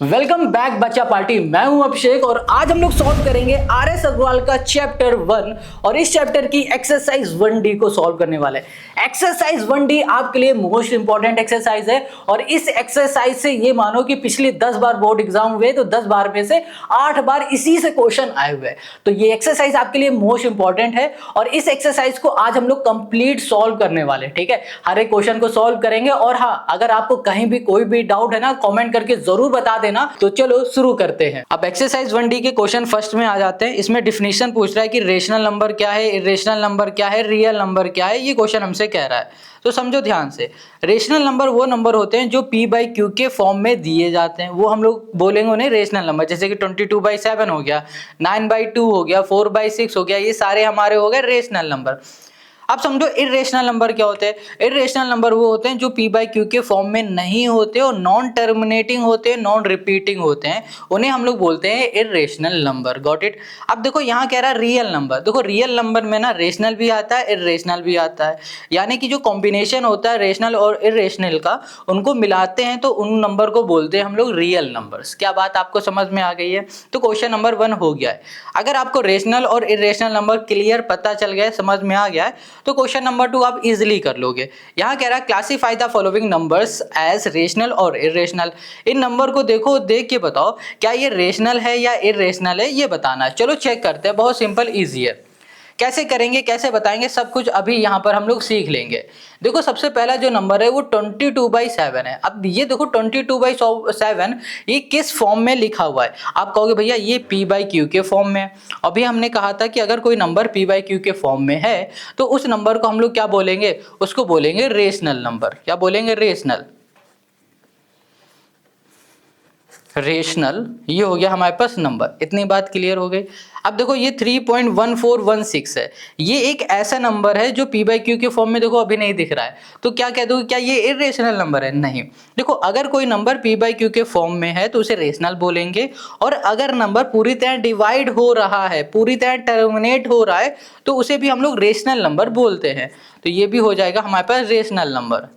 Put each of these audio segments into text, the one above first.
Welcome back बच्चा party. मैं हूं अभिषेक और आज हम लोग सॉल्व करेंगे आर.एस. अग्रवाल का चैप्टर 1 और इस चैप्टर की एक्सरसाइज 1D को सॉल्व करने वाले। एक्सरसाइज 1D आपके लिए मोस्ट इंपॉर्टेंट एक्सरसाइज है और इस एक्सरसाइज से ये मानो कि पिछले 10 बार बोर्ड एग्जाम हुए तो 10 बार में से 8 बार इसी से क्वेश्चन आए हुए। तो ये एक्सरसाइज आपके लिए मोस्ट इंपॉर्टेंट है और इस एक्सरसाइज को आज हम लोग कंप्लीट सॉल्व करने वाले। ठीक है, हर एक क्वेश्चन को सॉल्व करेंगे और हाँ, अगर आपको कहीं भी कोई भी डाउट है ना, कमेंट करके जरूर बता देना। तो चलो शुरू करते हैं। अब एक्सरसाइज 1D के क्वेश्चन फर्स्ट में आ जाते हैं। इसमें डिफिनीशन पूछ रहा है कि रेशनल नंबर क्या है, इरेशनल नंबर क्या है, रियल नंबर क्या है। ये क्वेश्चन हमसे कह रहा है, तो समझो ध्यान से। रेशनल नंबर वो नंबर होते हैं जो P/Q के फॉर्म में दिए जाते हैं, वो हम लोग बोलेंगे उन्हें रेशनल नंबर। जैसे कि 22/7 हो गया, 9/2 हो गया, 4/6 हो गया, ये सारे हमारे हो गए रेशनल नंबर। अब समझो इरेशनल नंबर क्या होते हैं। इरेशनल नंबर वो होते हैं जो P/Q के फॉर्म में नहीं होते और नॉन टर्मिनेटिंग होते हैं, नॉन रिपीटिंग होते हैं, उन्हें हम लोग बोलते हैं इरेशनल नंबर। Got it. अब देखो यहाँ कह रहा है रियल नंबर। देखो रियल नंबर में ना रेशनल भी आता है, इरेशनल भी आता है, यानी कि जो कॉम्बिनेशन होता है रेशनल और इरेशनल का, उनको मिलाते हैं तो उन नंबर को बोलते हैं हम लोग रियल नंबर्स। क्या बात आपको समझ में आ गई है? तो क्वेश्चन नंबर 1 हो गया है। अगर आपको रेशनल और इरेशनल नंबर क्लियर पता चल गया है, समझ में आ गया है, तो क्वेश्चन नंबर 2 आप इजीली कर लोगे। यहां कह रहा है classify the following numbers as rational और इरेशनल। इन नंबर को देखो, देख के बताओ क्या ये रेशनल है या इरेशनल है, ये बताना है। चलो चेक करते हैं, बहुत सिंपल इजी है। कैसे करेंगे, कैसे बताएंगे, सब कुछ अभी यहाँ पर हम लोग सीख लेंगे। देखो सबसे पहला जो नंबर है वो 22/7 है। अब ये देखो 22/7 ये किस फॉर्म में लिखा हुआ है। आप कहोगे भैया ये P/Q के फॉर्म में है। अभी हमने कहा था कि अगर कोई नंबर P/Q के फॉर्म में है तो उस नंबर को हम लोग क्या बोलेंगे, उसको बोलेंगे रेशनल नंबर। क्या बोलेंगे? रेशनल। रेशनल ये हो गया हमारे पास नंबर। इतनी बात क्लियर हो गई। अब देखो ये 3.1416 है, ये एक ऐसा नंबर है जो P/Q के फॉर्म में देखो अभी नहीं दिख रहा है, तो क्या कह दोगे, क्या ये इरेशनल नंबर है? नहीं। देखो अगर कोई नंबर P/Q के फॉर्म में है तो उसे रेशनल बोलेंगे, और अगर नंबर पूरी तरह डिवाइड हो रहा है, पूरी तरह टर्मिनेट हो रहा है, तो उसे भी हम लोग रेशनल नंबर बोलते हैं। तो ये भी हो जाएगा हमारे पास रेशनल नंबर,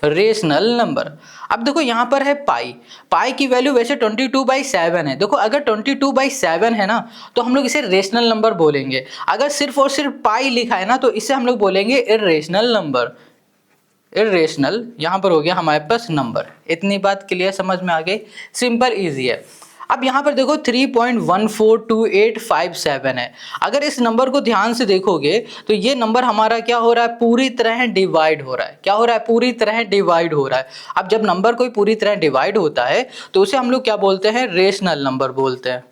रेशनल नंबर। अब देखो यहाँ पर है पाई। पाई की वैल्यू वैसे 22/7 है। देखो अगर 22/7 है ना तो हम लोग इसे रेशनल नंबर बोलेंगे। अगर सिर्फ और सिर्फ पाई लिखा है ना तो इसे हम लोग बोलेंगे इरेशनल नंबर। इरेशनल यहाँ पर हो गया हमारे पास नंबर। इतनी बात क्लियर, समझ में आ गई? सिंपल इजी है। अब यहाँ पर देखो 3.142857 है। अगर इस नंबर को ध्यान से देखोगे तो ये नंबर हमारा क्या हो रहा है, पूरी तरह डिवाइड हो रहा है। क्या हो रहा है? पूरी तरह डिवाइड हो रहा है। अब जब नंबर कोई पूरी तरह डिवाइड होता है तो उसे हम लोग क्या बोलते हैं? रेशनल नंबर बोलते हैं।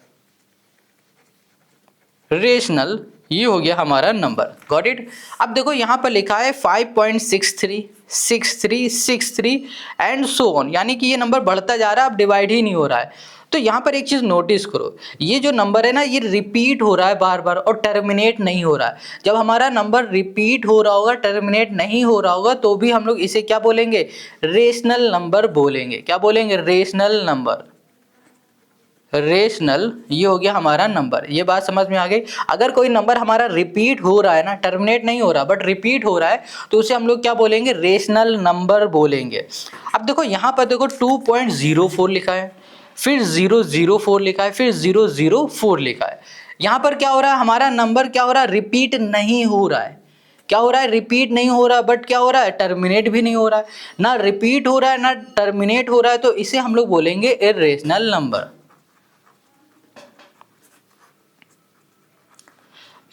रेशनल ये हो गया हमारा नंबर। Got it. अब देखो यहाँ पर लिखा है 5.63 63 63 एंड सो ऑन, यानी कि ये नंबर बढ़ता जा रहा है, अब डिवाइड ही नहीं हो रहा है। तो यहाँ पर एक चीज नोटिस करो, ये जो नंबर है ना ये रिपीट हो रहा है बार बार और टर्मिनेट नहीं हो रहा है। जब हमारा नंबर रिपीट हो रहा होगा, टर्मिनेट नहीं हो रहा होगा, तो भी हम लोग इसे क्या बोलेंगे? रेशनल नंबर बोलेंगे। क्या बोलेंगे? Rational number. रेशनल ये हो गया हमारा नंबर। ये बात समझ में आ गई। अगर कोई नंबर हमारा रिपीट हो रहा है ना, टर्मिनेट नहीं हो रहा बट रिपीट हो रहा है, तो उसे हम लोग क्या बोलेंगे? रेशनल नंबर बोलेंगे। अब देखो यहाँ पर देखो 2.04 लिखा है, फिर 004 लिखा है, फिर 004 लिखा है। यहाँ पर क्या हो रहा है, हमारा नंबर क्या हो रहा है? रिपीट नहीं हो रहा है। क्या हो रहा है? रिपीट नहीं हो रहा, बट क्या हो रहा है? टर्मिनेट भी नहीं हो रहा है। ना रिपीट हो रहा है ना टर्मिनेट हो रहा है, तो इसे हम लोग बोलेंगे इरेशनल नंबर।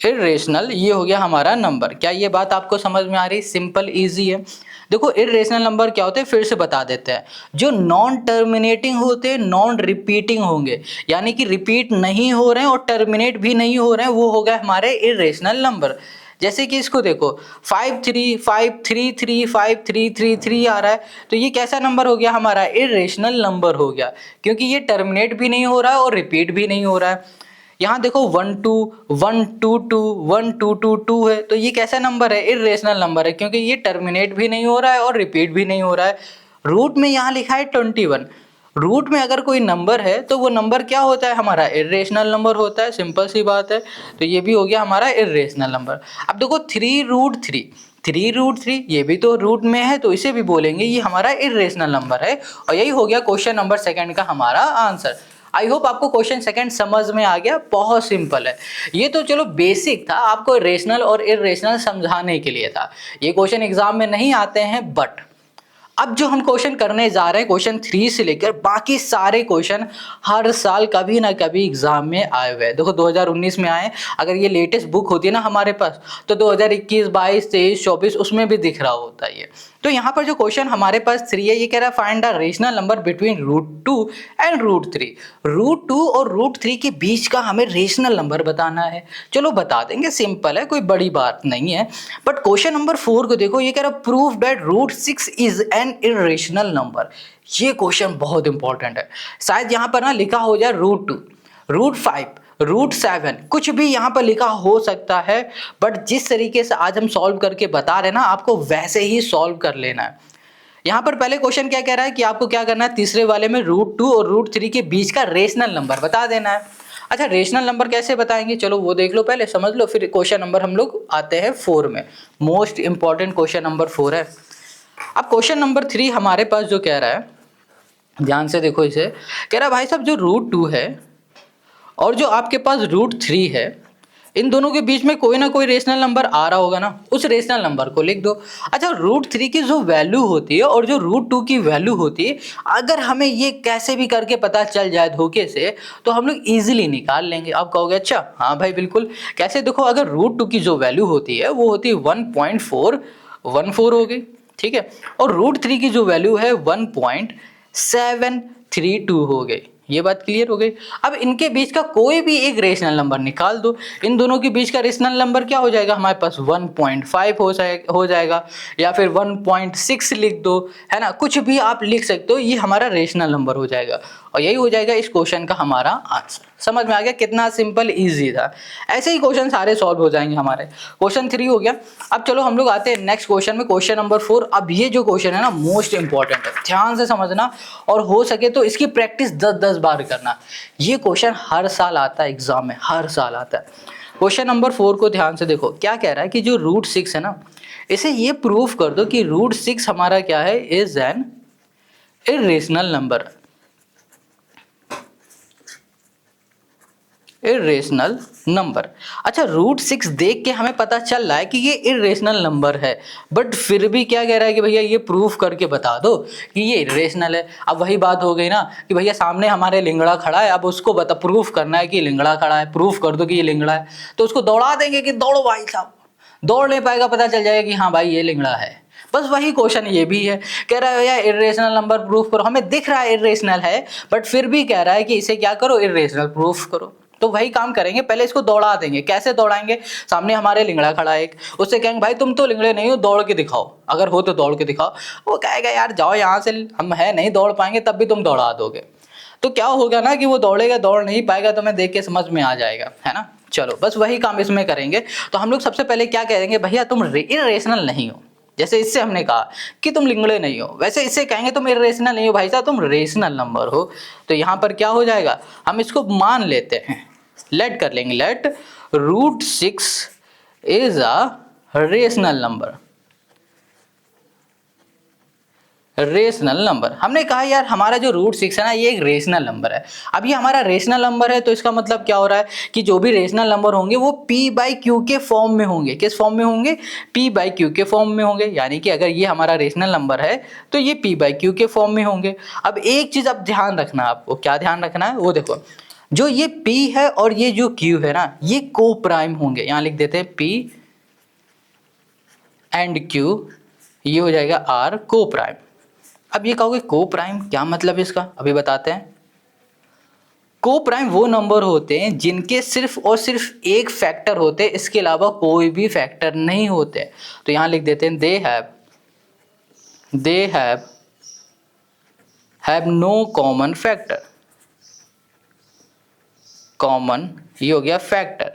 इरेशनल ये हो गया हमारा नंबर। क्या ये बात आपको समझ में आ रही? सिंपल इजी है। देखो इरेशनल नंबर क्या होते हैं, फिर से बता देते हैं। जो नॉन टर्मिनेटिंग होते हैं, नॉन रिपीटिंग होंगे, यानी कि रिपीट नहीं हो रहे हैं और टर्मिनेट भी नहीं हो रहे हैं, वो हो गए हमारे इरेशनल नंबर। जैसे कि इसको देखो 5353353333 आ रहा है, तो ये कैसा नंबर हो गया हमारा? इरेशनल नंबर हो गया, क्योंकि ये टर्मिनेट भी नहीं हो रहा है और रिपीट भी नहीं हो रहा है। यहाँ देखो 12 122 1222 है, तो ये कैसा नंबर है? इरेशनल नंबर है, क्योंकि ये टर्मिनेट भी नहीं हो रहा है और रिपीट भी नहीं हो रहा है। रूट में यहाँ लिखा है 21। रूट में अगर कोई नंबर है तो वो नंबर क्या होता है हमारा? इरेशनल नंबर होता है। सिंपल सी बात है। तो ये भी हो गया हमारा इरेशनल नंबर। अब देखो 3√3। 3√3, ये भी तो रूट में है तो इसे भी बोलेंगे ये हमारा इर्रेशनल नंबर है। और यही हो गया क्वेश्चन नंबर सेकंड का हमारा आंसर। आई होप आपको क्वेश्चन सेकंड समझ में आ गया, बहुत सिंपल है। ये तो चलो बेसिक था, आपको रेशनल और इर्रेशनल समझाने के लिए था। ये क्वेश्चन एग्जाम में नहीं आते हैं, बट अब जो हम क्वेश्चन करने जा रहे हैं क्वेश्चन 3 से लेकर बाकी सारे क्वेश्चन हर साल कभी ना कभी एग्जाम में आए हुए हैं। देखो 2019 में आए, अगर ये लेटेस्ट बुक होती है ना हमारे पास तो 2021, 22, 23, 24 उसमें भी दिख रहा होता है ये। तो यहाँ पर जो क्वेश्चन हमारे पास 3 है, ये कह रहा है find the rational number between √2 and √3। √2 और √3 के बीच का हमें रेशनल नंबर बताना है। चलो बता देंगे, सिंपल है, कोई बड़ी बात नहीं है। बट क्वेश्चन नंबर 4 को देखो, ये कह रहा है prove that √6 is an irrational number. ये क्वेश्चन बहुत इंपॉर्टेंट है। शायद यहाँ पर ना लिखा हो जाए √2, √5, √7, कुछ भी यहाँ पर लिखा हो सकता है। बट जिस तरीके से आज हम सॉल्व करके बता रहे हैं ना, आपको वैसे ही सॉल्व कर लेना है। यहाँ पर पहले क्वेश्चन क्या कह रहा है कि आपको क्या करना है, तीसरे वाले में √2 और √3 के बीच का रेशनल नंबर बता देना है। अच्छा, रेशनल नंबर कैसे बताएंगे, चलो वो देख लो, पहले समझ लो, फिर क्वेश्चन नंबर हम लोग आते हैं 4 में। मोस्ट इंपॉर्टेंट क्वेश्चन नंबर 4 है। अब क्वेश्चन नंबर 3 हमारे पास जो कह रहा है, ध्यान से देखो इसे, कह रहा है भाई साहब जो √2 है और जो आपके पास √3 है, इन दोनों के बीच में कोई ना कोई रेशनल नंबर आ रहा होगा ना, उस रेशनल नंबर को लिख दो। अच्छा, √3 की जो वैल्यू होती है और जो √2 की वैल्यू होती है, अगर हमें ये कैसे भी करके पता चल जाए धोखे से, तो हम लोग इजीली निकाल लेंगे। आप कहोगे अच्छा हाँ भाई बिल्कुल, कैसे, देखो अगर √2 की जो वैल्यू होती है वो होती है 1.414 हो गई, ठीक है, और √3 की जो वैल्यू है 1.732 हो गई। ये बात क्लियर हो गई। अब इनके बीच का कोई भी एक रेशनल नंबर निकाल दो। इन दोनों के बीच का रेशनल नंबर क्या हो जाएगा हमारे पास, 1.5 हो जाएगा, या फिर 1.6 लिख दो, है ना, कुछ भी आप लिख सकते हो, ये हमारा रेशनल नंबर हो जाएगा। और यही हो जाएगा इस क्वेश्चन का हमारा आंसर। समझ में आ गया कितना सिंपल इजी था। ऐसे ही क्वेश्चन सारे सॉल्व हो जाएंगे हमारे। क्वेश्चन 3 हो गया। अब चलो हम लोग आते हैं नेक्स्ट क्वेश्चन में, क्वेश्चन नंबर 4। अब ये जो क्वेश्चन है ना, मोस्ट इंपॉर्टेंट है, ध्यान से समझना और हो सके तो इसकी प्रैक्टिस 10-10 बार करना। ये क्वेश्चन हर साल आता है एग्जाम में, हर साल आता है। क्वेश्चन नंबर 4 को ध्यान से देखो, क्या कह रहा है कि जो √6 है ना, इसे ये प्रूव कर दो कि √6 हमारा क्या है, is an irrational number. Irrational number. अच्छा, √6 देख के हमें पता चल रहा है कि ये इर्रेशनल नंबर है, बट फिर भी क्या कह रहा है कि भैया ये प्रूफ करके बता दो कि ये इर्रेशनल है। अब वही बात हो गई ना कि भैया सामने हमारे लिंगड़ा खड़ा है, अब उसको बता प्रूफ करना है कि लिंगड़ा खड़ा है, प्रूफ कर दो कि ये लिंगड़ा है, तो उसको दौड़ा देंगे कि दौड़ो भाई साहब, दौड़ नहीं पाएगा, पता चल जाएगा कि हाँ भाई ये लिंगड़ा है। बस वही क्वेश्चन ये भी है, कह रहा है भैया इर्रेशनल नंबर प्रूफ करो। हमें दिख रहा है इर्रेशनल है, बट फिर भी कह रहा है कि इसे क्या करो, इर्रेशनल प्रूफ करो। तो वही काम करेंगे, पहले इसको दौड़ा देंगे। कैसे दौड़ाएंगे, सामने हमारे लिंगड़ा खड़ा है एक, उससे कहेंगे भाई तुम तो लिंगड़े नहीं हो, दौड़ के दिखाओ, अगर हो तो दौड़ के दिखाओ। वो कहेगा यार जाओ यहाँ से, हम है नहीं दौड़ पाएंगे, तब भी तुम दौड़ा दोगे। तो क्या होगा ना कि वो दौड़ेगा, दौड़ नहीं पाएगा, तो मैं देख के समझ में आ जाएगा, है ना। चलो बस वही काम इसमें करेंगे। तो हम लोग सबसे पहले क्या कहेंगे, भैया तुम इर्रेशनल नहीं हो। जैसे इससे हमने कहा कि तुम लिंगड़े नहीं हो, वैसे इससे कहेंगे तुम इर्रेशनल नहीं हो भाई साहब, तुम रेशनल नंबर हो। तो यहाँ पर क्या हो जाएगा, हम इसको मान लेते हैं, लेट कर लेंगे, let √6 is a rational number. Rational number, हमने कहा यार हमारा जो √6 है ना, ये एक रेशनल नंबर है। अब ये हमारा रेशनल नंबर है, तो इसका मतलब क्या हो रहा है कि जो भी रेशनल नंबर होंगे वो p/q के फॉर्म में होंगे। किस फॉर्म में होंगे, p/q के फॉर्म में होंगे। यानी कि अगर ये हमारा रेशनल नंबर है तो ये p/q के फॉर्म में होंगे। अब एक चीज अब ध्यान रखना, आपको क्या ध्यान रखना है, वो देखो, जो ये p है और ये जो q है ना, ये को प्राइम होंगे। यहाँ लिख देते हैं p एंड q, ये हो जाएगा r को प्राइम। अब ये कहोगे को प्राइम क्या मतलब इसका, अभी बताते हैं। को प्राइम वो नंबर होते हैं जिनके सिर्फ और सिर्फ एक फैक्टर होते हैं, इसके अलावा कोई भी फैक्टर नहीं होते। तो यहां लिख देते हैं they have no common factor. Common ये हो गया फैक्टर,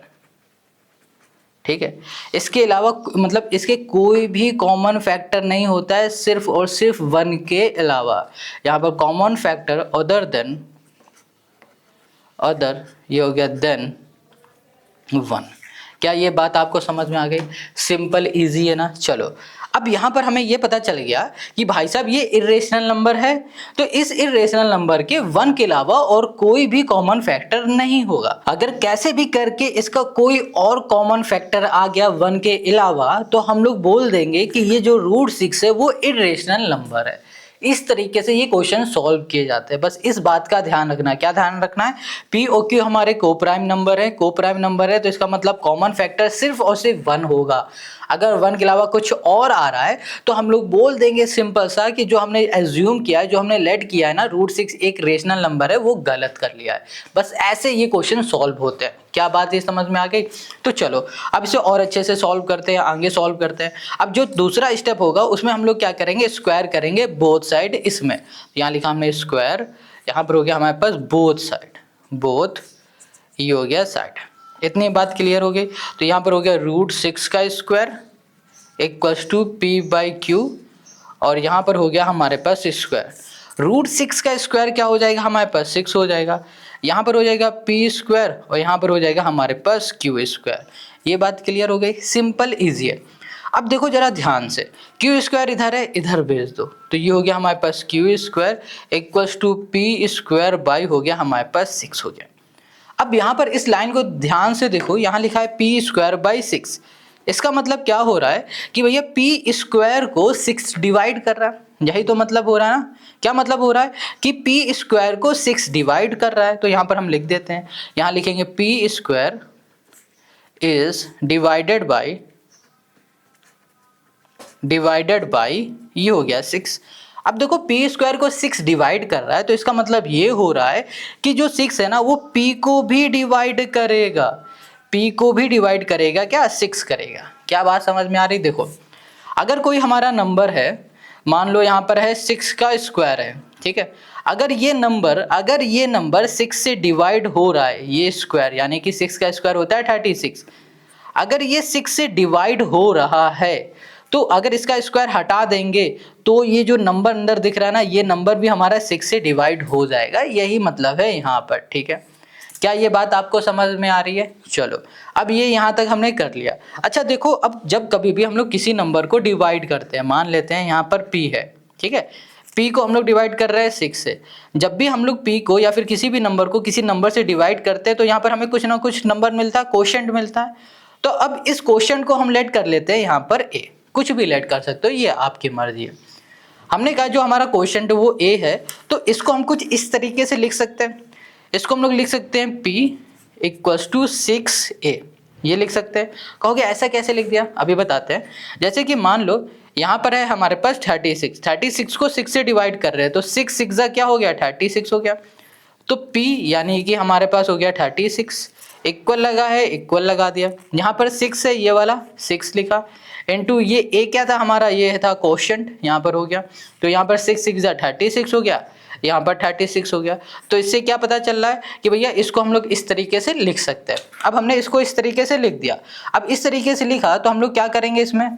ठीक है। इसके अलावा मतलब इसके कोई भी कॉमन फैक्टर नहीं होता है, सिर्फ और सिर्फ 1 के अलावा। यहाँ पर कॉमन फैक्टर अदर ये हो गया देन 1। क्या ये बात आपको समझ में आ गई? सिंपल इजी है ना। चलो अब यहाँ पर हमें ये पता चल गया कि भाई साहब ये इर्रेशनल नंबर है, तो इस इर्रेशनल नंबर के 1 के अलावा और कोई भी कॉमन फैक्टर नहीं होगा। अगर कैसे भी करके इसका कोई और कॉमन फैक्टर आ गया 1 के अलावा, तो हम लोग बोल देंगे कि ये जो √6 है वो इर्रेशनल नंबर है। इस तरीके से ये क्वेश्चन सॉल्व किए जाते हैं। बस इस बात का ध्यान रखना है। क्या ध्यान रखना है? पी ओ क्यू हमारे कोप्राइम नंबर है, कोप्राइम नंबर है तो इसका मतलब कॉमन फैक्टर सिर्फ और सिर्फ 1 होगा। अगर 1 के अलावा कुछ और आ रहा है तो हम लोग बोल देंगे सिंपल सा कि जो हमने एज्यूम किया है, जो हमने लेट किया है ना √6 एक रेशनल नंबर है, वो गलत कर लिया है। बस ऐसे ये क्वेश्चन सॉल्व होते हैं। क्या बात है समझ में आ गई? तो चलो अब इसे और अच्छे से सॉल्व करते हैं, आगे सॉल्व करते हैं। अब जो दूसरा स्टेप होगा उसमें हम लोग क्या करेंगे, स्क्वायर करेंगे बोथ साइड। इसमें यहाँ लिखा हमने स्क्वायर, यहाँ पर हो गया हमारे पास बोथ साइड, बोथ ये हो गया साइड। इतनी बात क्लियर हो गई। तो यहाँ पर हो गया √6 का स्क्वायर इक्वल्स टू p/q, और यहाँ पर हो गया हमारे पास स्क्वायर। √6 का स्क्वायर क्या हो जाएगा हमारे पास, 6 हो जाएगा। यहाँ पर हो जाएगा p² और यहाँ पर हो जाएगा हमारे पास q²। ये बात क्लियर हो गई, सिंपल इजी है। अब देखो जरा ध्यान से, q² इधर है, इधर भेज दो, तो ये हो गया हमारे पास q² इक्वल्स टू p² हो गया हमारे पास 6 हो गया। अब यहाँ पर इस लाइन को ध्यान से देखो, यहाँ लिखा है p²/6। इसका मतलब क्या हो रहा है कि भैया p² को 6 डिवाइड कर रहा है। यही तो मतलब हो रहा है ना। क्या मतलब हो रहा है कि p² को 6 डिवाइड कर रहा है। तो यहाँ पर हम लिख देते हैं, यहाँ लिखेंगे p² इज डिवाइडेड बाई ये हो गया 6। अब देखो p² को 6 डिवाइड कर रहा है, तो इसका मतलब ये हो रहा है कि जो 6 है ना वो p को भी डिवाइड करेगा, p को भी डिवाइड करेगा, क्या 6 करेगा। क्या बात समझ में आ रही? देखो अगर कोई हमारा नंबर है, मान लो यहाँ पर है 6 का स्क्वायर है, ठीक है। अगर ये नंबर 6 से डिवाइड हो रहा है, ये स्क्वायर यानी कि 6 का स्क्वायर होता है 36, अगर ये 6 से डिवाइड हो रहा है तो अगर इसका स्क्वायर हटा देंगे तो ये जो नंबर अंदर दिख रहा है ना, ये नंबर भी हमारा 6 से डिवाइड हो जाएगा। यही मतलब है यहाँ पर, ठीक है। क्या ये बात आपको समझ में आ रही है? चलो अब ये यहाँ तक हमने कर लिया। अच्छा देखो, अब जब कभी भी हम लोग किसी नंबर को डिवाइड करते हैं, मान लेते हैं यहाँ पर p है, ठीक है, p को हम लोग डिवाइड कर रहे हैं 6 से। जब भी हम लोग p को या फिर किसी भी नंबर को किसी नंबर से डिवाइड करते हैं तो यहाँ पर हमें कुछ ना कुछ नंबर मिलता है, क्वोशंट मिलता है। तो अब इस क्वोशंट को हम लेट कर लेते हैं यहाँ पर a, कुछ भी लेट कर सकते हो, ये आपकी मर्जी है। हमने कहा जो हमारा क्वोशंट है वो a है, तो इसको हम कुछ इस तरीके से लिख सकते हैं। इसको हम लोग लिख सकते हैं p इक्वल्स टू 6a, ये लिख सकते हैं। कहोगे ऐसा कैसे लिख दिया, अभी बताते हैं। जैसे कि मान लो यहाँ पर है हमारे पास 36 को 6 से डिवाइड कर रहे हैं, तो 6 6 क्या हो गया, 36 हो गया। तो p यानी कि हमारे पास हो गया 36, इक्वल लगा है, इक्वल लगा दिया। यहाँ पर 6 है, ये वाला 6 लिखा, इनटू ये a क्या था हमारा, ये था क्वोशंट, यहाँ पर हो गया। तो यहाँ पर 6 6 36 हो गया, यहाँ पर 36 हो गया। तो इससे क्या पता चल रहा है कि भैया इसको हम लोग इस तरीके से लिख सकते हैं। अब हमने इसको इस तरीके से लिख दिया। अब इस तरीके से लिखा तो हम लोग क्या करेंगे, इसमें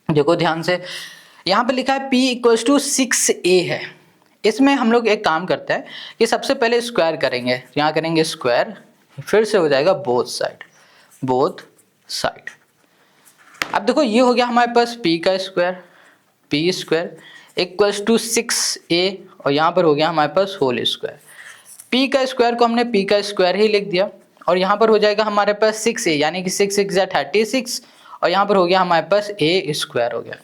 देखो ध्यान से, यहाँ पर लिखा है p इक्वल्स टू 6a है। इसमें हम लोग एक काम करते हैं कि सबसे पहले स्क्वायर करेंगे, यहाँ करेंगे स्क्वायर, फिर से हो जाएगा बोथ साइड। अब देखो ये हो गया हमारे पास p² इक्वल्स टू 6a, और यहाँ पर हो गया हमारे पास होल स्क्वायर। p का स्क्वायर को हमने p का स्क्वायर ही लिख दिया, और यहाँ पर हो जाएगा हमारे पास 6a यानी कि 6 6 36, और यहाँ पर हो गया हमारे पास a² हो गया।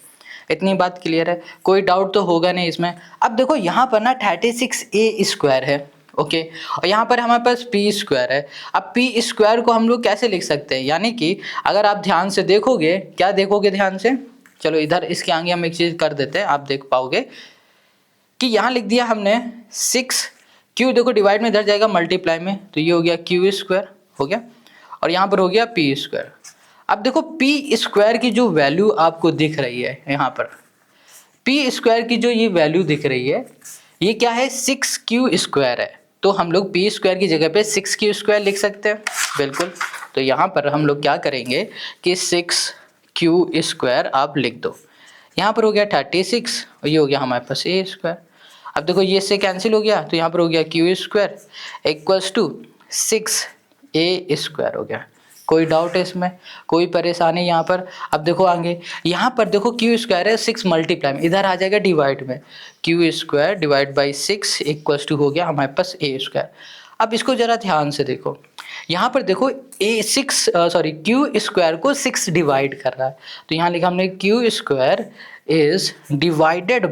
इतनी बात क्लियर है, कोई डाउट तो होगा नहीं इसमें। अब देखो यहाँ पर ना 36a² है, ओके, और यहाँ पर हमारे पास p² है। अब p² को हम लोग कैसे लिख सकते हैं, यानी कि अगर आप ध्यान से देखोगे, क्या देखोगे ध्यान से, चलो इधर इसके आगे हम एक चीज़ कर देते हैं, आप देख पाओगे कि यहाँ लिख दिया हमने 6, q देखो डिवाइड में इधर जाएगा मल्टीप्लाई में, तो ये हो गया q² हो गया, और यहाँ पर हो गया p²। अब देखो p² की जो वैल्यू आपको दिख रही है, यहाँ पर p² की जो ये वैल्यू दिख रही है, ये क्या है, 6q² है। तो हम लोग p² की जगह पे 6q² लिख सकते हैं, बिल्कुल। तो यहाँ पर हम लोग क्या करेंगे कि 6q² आप लिख दो। यहाँ पर हो गया 36, और ये हो गया हमारे पास a²। अब देखो ये से कैंसिल हो गया, तो यहाँ पर हो गया q² इक्वल्स टू 6a² हो गया। कोई डाउट है इसमें, कोई परेशानी यहाँ पर? अब देखो आगे, यहाँ पर देखो क्यू स्क्वायर है 6 मल्टीप्लाई में, इधर आ जाएगा डिवाइड में, Q square divide by 6 equals to हो गया हमारे पास ए स्क्वायर। अब इसको जरा ध्यान से देखो, यहाँ पर देखो क्यू स्क्वायर को 6 डिवाइड कर रहा है, तो यहाँ लिखा हमने Q square is divided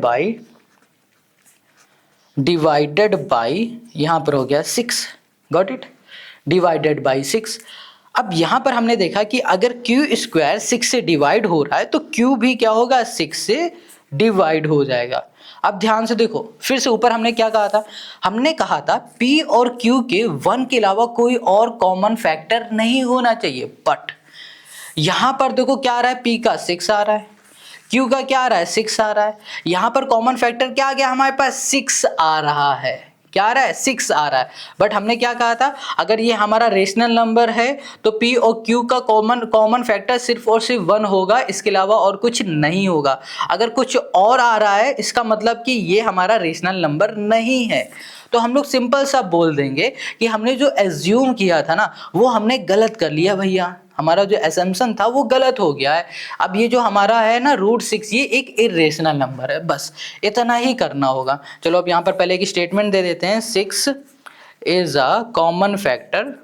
by यहाँ पर हो गया 6, गॉट इट, डिवाइडेड बाई 6। अब यहाँ पर हमने देखा कि अगर क्यू स्क्वायर 6 से डिवाइड हो रहा है तो क्यू भी क्या होगा, 6 से डिवाइड हो जाएगा। अब ध्यान से देखो, फिर से ऊपर हमने क्या कहा था, हमने कहा था P और Q के 1 के अलावा कोई और कॉमन फैक्टर नहीं होना चाहिए, बट यहाँ पर देखो क्या आ रहा है, P का 6 आ रहा है, Q का क्या आ रहा है, 6 आ रहा है, यहाँ पर कॉमन फैक्टर क्या आ गया हमारे पास, 6 आ रहा है, क्या आ रहा है, 6 आ रहा है। बट हमने क्या कहा था, अगर ये हमारा रेशनल नंबर है तो P और Q का कॉमन फैक्टर सिर्फ और सिर्फ 1 होगा, इसके अलावा और कुछ नहीं होगा। अगर कुछ और आ रहा है इसका मतलब कि ये हमारा रेशनल नंबर नहीं है। तो हम लोग सिंपल सा बोल देंगे कि हमने जो एज्यूम किया था ना वो हमने गलत कर लिया भैया, हमारा जो असम्पशन था वो गलत हो गया है। अब ये जो हमारा है ना √6, ये एक इरेशनल नंबर है, बस इतना ही करना होगा। चलो अब यहाँ पर पहले की स्टेटमेंट दे देते हैं, 6 is a common factor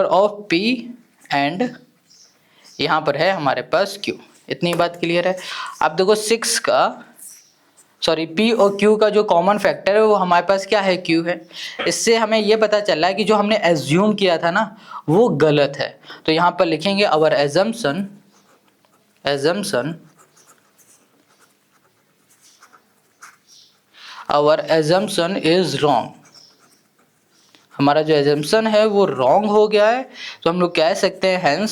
of P and यहाँ पर है हमारे पास Q। इतनी बात क्लियर है। अब देखो P और Q का जो कॉमन फैक्टर है वो हमारे पास क्या है, Q है। इससे हमें ये पता चल रहा है कि जो हमने एज्यूम किया था ना वो गलत है। तो यहाँ पर लिखेंगे आवर एजम्पशन इज रॉन्ग, हमारा जो एजम्पशन है वो रॉन्ग हो गया है। तो हम लोग कह सकते हैं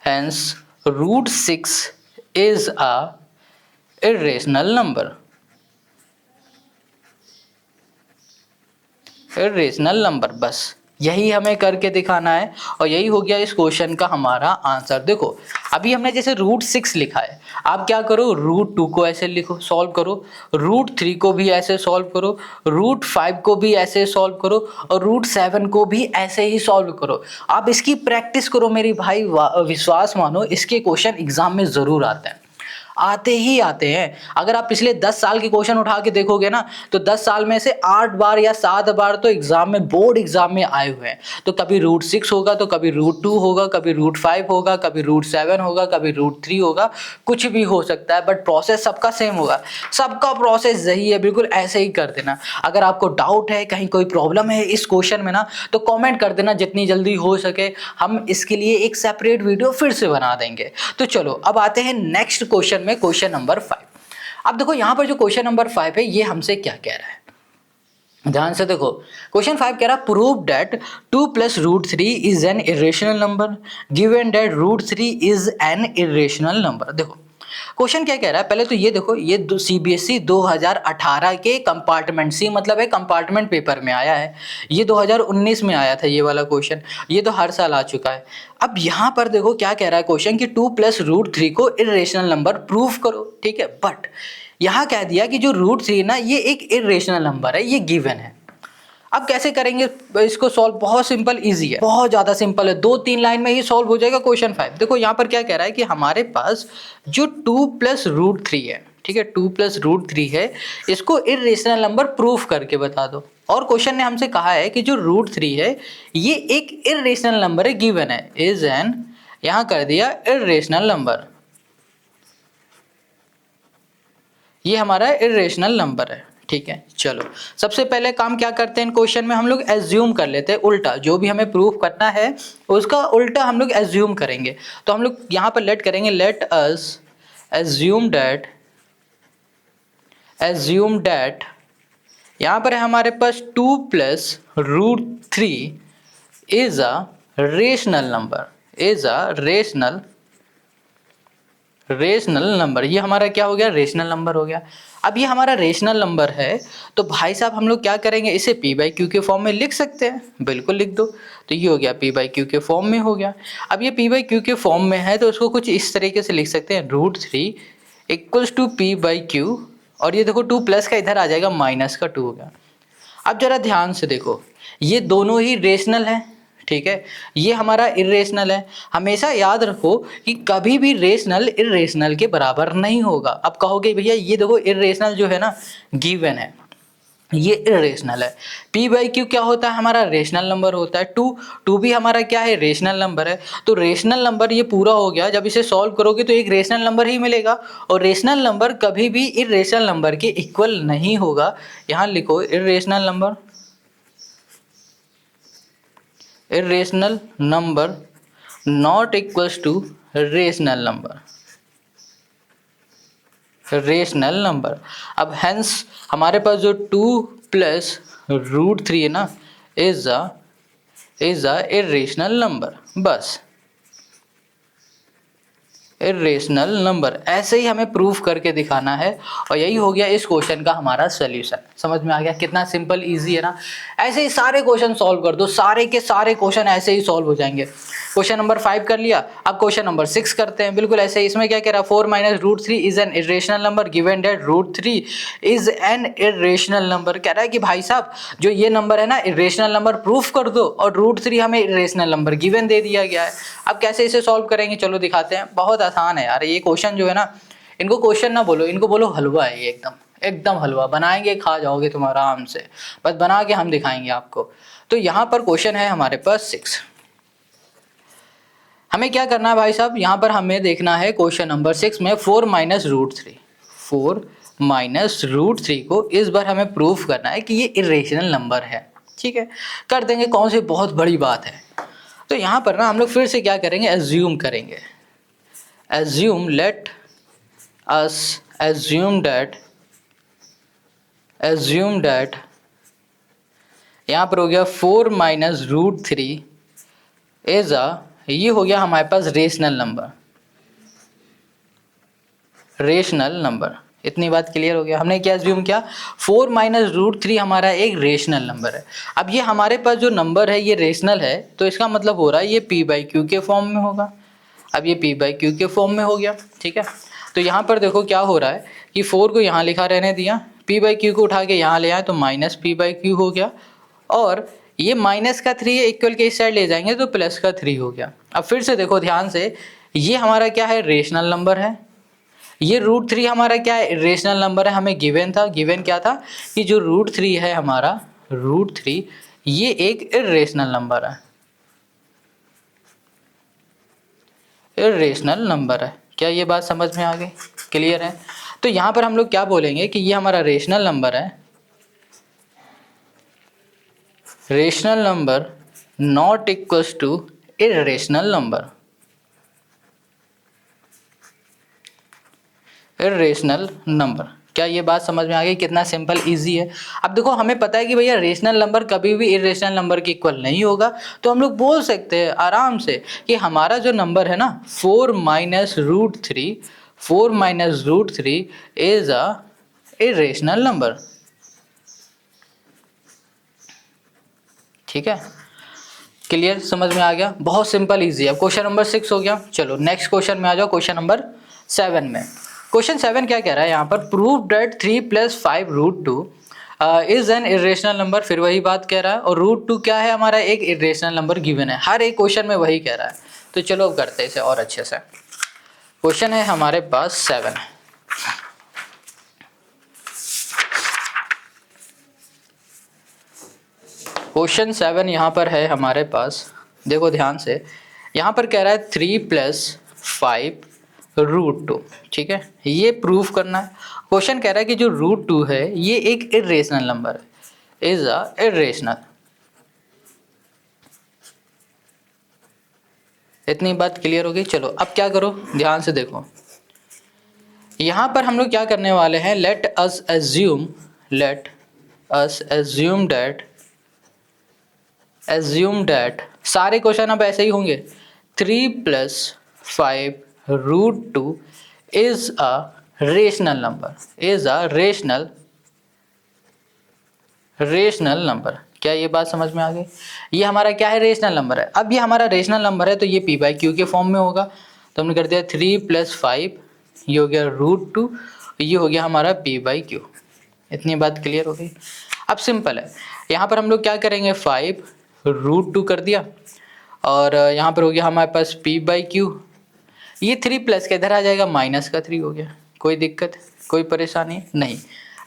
hence √6 is a irrational number, बस यही हमें करके दिखाना है और यही हो गया इस क्वेश्चन का हमारा आंसर। देखो अभी हमने जैसे √6 लिखा है, आप क्या करो, √2 को ऐसे लिखो, सॉल्व करो, √3 को भी ऐसे सॉल्व करो, √5 को भी ऐसे सॉल्व करो और √7 को भी ऐसे ही सॉल्व करो। आप इसकी प्रैक्टिस करो मेरी भाई, विश्वास मानो इसके क्वेश्चन एग्जाम में जरूर आते हैं। अगर आप पिछले 10 साल के क्वेश्चन उठा के देखोगे ना तो 10 साल में से 8 बार या 7 बार तो एग्जाम में, बोर्ड एग्जाम में आए हुए हैं। तो कभी √6 होगा, तो कभी √2 होगा, कभी √5 होगा, कभी √7 होगा, कभी √3 होगा, कुछ भी हो सकता है, बट प्रोसेस सबका सेम होगा, सबका प्रोसेस यही है, बिल्कुल ऐसे ही कर देना। अगर आपको डाउट है, कहीं कोई प्रॉब्लम है इस क्वेश्चन में ना, तो कॉमेंट कर देना, जितनी जल्दी हो सके हम इसके लिए एक सेपरेट वीडियो फिर से बना देंगे। तो चलो अब आते हैं नेक्स्ट क्वेश्चन में, क्वेश्चन नंबर 5। अब देखो यहां पर जो क्वेश्चन नंबर 5 है ये हमसे क्या कह रहा है, ध्यान से देखो। क्वेश्चन 5 कह रहा है prove that 2 + √3 is an irrational number given that √3 is an irrational number. देखो क्वेश्चन क्या कह रहा है, पहले तो ये देखो, ये CBSE 2018 के कंपार्टमेंट, सी मतलब है कंपार्टमेंट पेपर में आया है, ये 2019 में आया था ये वाला क्वेश्चन, ये तो हर साल आ चुका है। अब यहाँ पर देखो क्या कह रहा है क्वेश्चन कि 2 + √3 को इरेशनल नंबर प्रूफ करो, ठीक है। बट यहाँ कह दिया कि जो √3 ना ये एक इरेशनल नंबर है, ये गिवन है। अब कैसे करेंगे इसको सॉल्व, बहुत सिंपल, इजी है, बहुत ज़्यादा सिंपल है, 2-3 लाइन में ही सॉल्व हो जाएगा क्वेश्चन 5। देखो यहाँ पर क्या कह रहा है कि हमारे पास जो 2 + √3 है, ठीक है, 2 + √3 है, इसको इरेशनल नंबर प्रूफ करके बता दो। और क्वेश्चन ने हमसे कहा है कि जो √3 है ये एक इरेशनल नंबर है, गिवन है, इज एन, यहाँ कर दिया इरेशनल नंबर, ये हमारा इरेशनल नंबर है, ठीक है। चलो सबसे पहले काम क्या करते हैं, क्वेश्चन में हम लोग एज्यूम कर लेते हैं, उल्टा जो भी हमें प्रूफ करना है उसका उल्टा हम लोग एज्यूम करेंगे। तो हम लोग यहाँ पर लेट करेंगे, लेट अस एज्यूम दैट, यहाँ पर है हमारे पास 2 + √3 is a rational number, rational number, ये हमारा क्या हो गया, रेशनल नंबर हो गया। अब ये हमारा रेशनल नंबर है तो भाई साहब हम लोग क्या करेंगे, इसे P/Q के फॉर्म में लिख सकते हैं, बिल्कुल लिख दो। तो ये हो गया P/Q के फॉर्म में हो गया। अब ये P/Q के फॉर्म में है तो उसको कुछ इस तरीके से लिख सकते हैं, √3 equals to P by Q, और ये देखो 2 प्लस का इधर आ जाएगा, माइनस का 2 हो गया। अब जरा ध्यान से देखो, ये दोनों ही रेशनल हैं, ठीक है, ये हमारा इरेशनल है। हमेशा याद रखो कि कभी भी रेशनल इरेशनल के बराबर नहीं होगा। अब कहोगे भैया ये देखो इरेशनल जो है ना गिवन है, ये इरेशनल है। p बाई क्यू क्या होता है, हमारा रेशनल नंबर होता है। 2 भी हमारा क्या है, रेशनल नंबर है। तो रेशनल नंबर ये पूरा हो गया। जब इसे सॉल्व करोगे तो एक रेशनल नंबर ही मिलेगा, और रेशनल नंबर कभी भी इरेशनल नंबर के इक्वल नहीं होगा। यहाँ लिखो irrational number, irrational number not equals to rational number, rational number. अब हेंस हमारे पास जो 2 प्लस √3 है ना, इज अ इरेशनल नंबर, बस इरेशनल नंबर। ऐसे ही हमें प्रूफ करके दिखाना है, और यही हो गया इस क्वेश्चन का हमारा सोल्यूशन। समझ में आ गया कितना सिंपल इजी है ना। ऐसे ही सारे क्वेश्चन सॉल्व कर दो, सारे के सारे क्वेश्चन ऐसे ही सॉल्व हो जाएंगे। क्वेश्चन नंबर 5 कर लिया, अब क्वेश्चन नंबर 6 करते हैं। बिल्कुल ऐसे ही, इसमें क्या कह रहा है, 4 minus √3 is an irrational number given that √3 is an irrational number. कह रहा है कि भाई साहब जो ये नंबर है ना इरेशनल नंबर प्रूफ कर दो, और √3 हमें इरेशनल नंबर गिवन दे दिया गया है। अब कैसे इसे सॉल्व करेंगे, चलो दिखाते हैं। बहुत आसान है यार ये क्वेश्चन जो है ना, इनको क्वेश्चन ना बोलो, इनको बोलो हलवा है ये, एकदम एकदम हलवा बनाएंगे, खा जाओगे तुम आराम से, बस बना के हम दिखाएंगे आपको। तो यहाँ पर क्वेश्चन है हमारे पास 6। हमें क्या करना है भाई साहब, यहाँ पर हमें देखना है क्वेश्चन नंबर 6 में 4 माइनस √3, 4 माइनस √3 को इस बार हमें प्रूफ करना है कि ये इरेशनल नंबर है। ठीक है, कर देंगे, कौन सी बहुत बड़ी बात है। तो यहाँ पर ना हम लोग फिर से क्या करेंगे, एज्यूम करेंगे। assume let us assume that यहाँ पर हो गया 4 माइनस √3 इज ये हो गया हमारे पास रेशनल नंबर। इतनी बात क्लियर हो गया। हमने क्या एज्यूम किया, 4 माइनस √3 हमारा एक रेशनल नंबर है। अब ये हमारे पास जो नंबर है ये रेशनल है, तो इसका मतलब हो रहा है ये p बाई क्यू के फॉर्म में होगा। अब ये p बाई क्यू के फॉर्म में हो गया, ठीक है। तो यहाँ पर देखो क्या हो रहा है कि 4 को यहाँ लिखा रहने दिया, p बाई क्यू को उठा के यहाँ ले आए तो माइनस p बाई क्यू हो गया, और ये माइनस का 3 इक्वल के इस साइड ले जाएंगे तो प्लस का 3 हो गया। अब फिर से देखो ध्यान से, ये हमारा क्या है, रेशनल नंबर है। ये √3 हमारा क्या है, रेशनल नंबर है। हमें गिवन था, गिवन क्या था कि जो √3 है हमारा, √3 ये एक इरेशनल नंबर है, इरेशनल नंबर है। क्या ये बात समझ में आ गई, क्लियर है। तो यहाँ पर हम लोग क्या बोलेंगे कि ये हमारा रेशनल नंबर है, rational number not equals to irrational number, irrational number. क्या ये बात समझ में आ गई, कितना सिंपल इजी है। अब देखो हमें पता है कि भैया रेशनल नंबर कभी भी इरेशनल नंबर के इक्वल नहीं होगा, तो हम लोग बोल सकते हैं आराम से कि हमारा जो नंबर है ना 4 minus √3, 4 minus √3 is a irrational number. ठीक है, क्लियर, समझ में आ गया, बहुत सिंपल इजी है। अब क्वेश्चन नंबर 6 हो गया। चलो नेक्स्ट क्वेश्चन में आ जाओ, क्वेश्चन नंबर 7 में। क्वेश्चन 7 क्या कह रहा है यहाँ पर, prove that 3 + 5 √2 is an irrational number. फिर वही बात कह रहा है, और √2 क्या है हमारा, एक इरेशनल नंबर गिवन है। हर एक क्वेश्चन में वही कह रहा है। तो चलो अब करते हैं इसे और अच्छे से। क्वेश्चन है हमारे पास 7, क्वेश्चन 7 यहाँ पर है हमारे पास। देखो ध्यान से, यहाँ पर कह रहा है 3 + 5 √2, ठीक है, ये प्रूफ करना है। क्वेश्चन कह रहा है कि जो √2 है ये एक इरेशनल नंबर है, इज अ इरेशनल। इतनी बात क्लियर हो गई। चलो अब क्या करो, ध्यान से देखो, यहाँ पर हम लोग क्या करने वाले हैं, लेट अस एज्यूम दैट सारे क्वेश्चन अब ऐसे ही होंगे। 3 + 5 √2 is a rational number, is a rational number. क्या ये बात समझ में आ गई, ये हमारा क्या है, रेशनल नंबर है। अब ये हमारा रेशनल नंबर है तो ये p बाई क्यू के फॉर्म में होगा। तो हमने कर दिया 3 + 5 ये हो गया √2, ये हो गया हमारा p/q। इतनी बात क्लियर हो गई। अब सिंपल है, यहाँ पर हम लोग क्या करेंगे, 5√2 कर दिया और यहाँ पर हो गया हमारे पास p/q। ये 3 प्लस के इधर आ जाएगा, -3 हो गया। कोई दिक्कत, कोई परेशानी नहीं।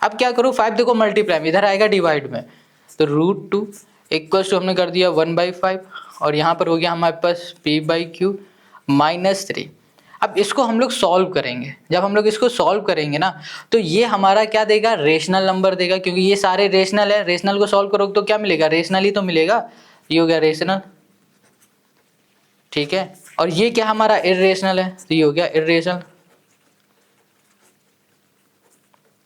अब क्या करूँ, 5 देखो मल्टीप्लाई में इधर आएगा डिवाइड में, तो √2 इक्वल्स टू हमने कर दिया 1/5 और यहाँ पर हो गया हमारे पास p/q -3। अब इसको हम लोग सॉल्व करेंगे। जब हम लोग इसको सॉल्व करेंगे ना, तो ये हमारा क्या देगा, रेशनल नंबर देगा, क्योंकि ये सारे रेशनल है। रेशनल को सॉल्व करोगे तो क्या मिलेगा, रेशनल ही तो मिलेगा। ये हो गया रेशनल, ठीक है। और ये क्या हमारा इर्रेशनल है, तो ये हो गया इर्रेशनल।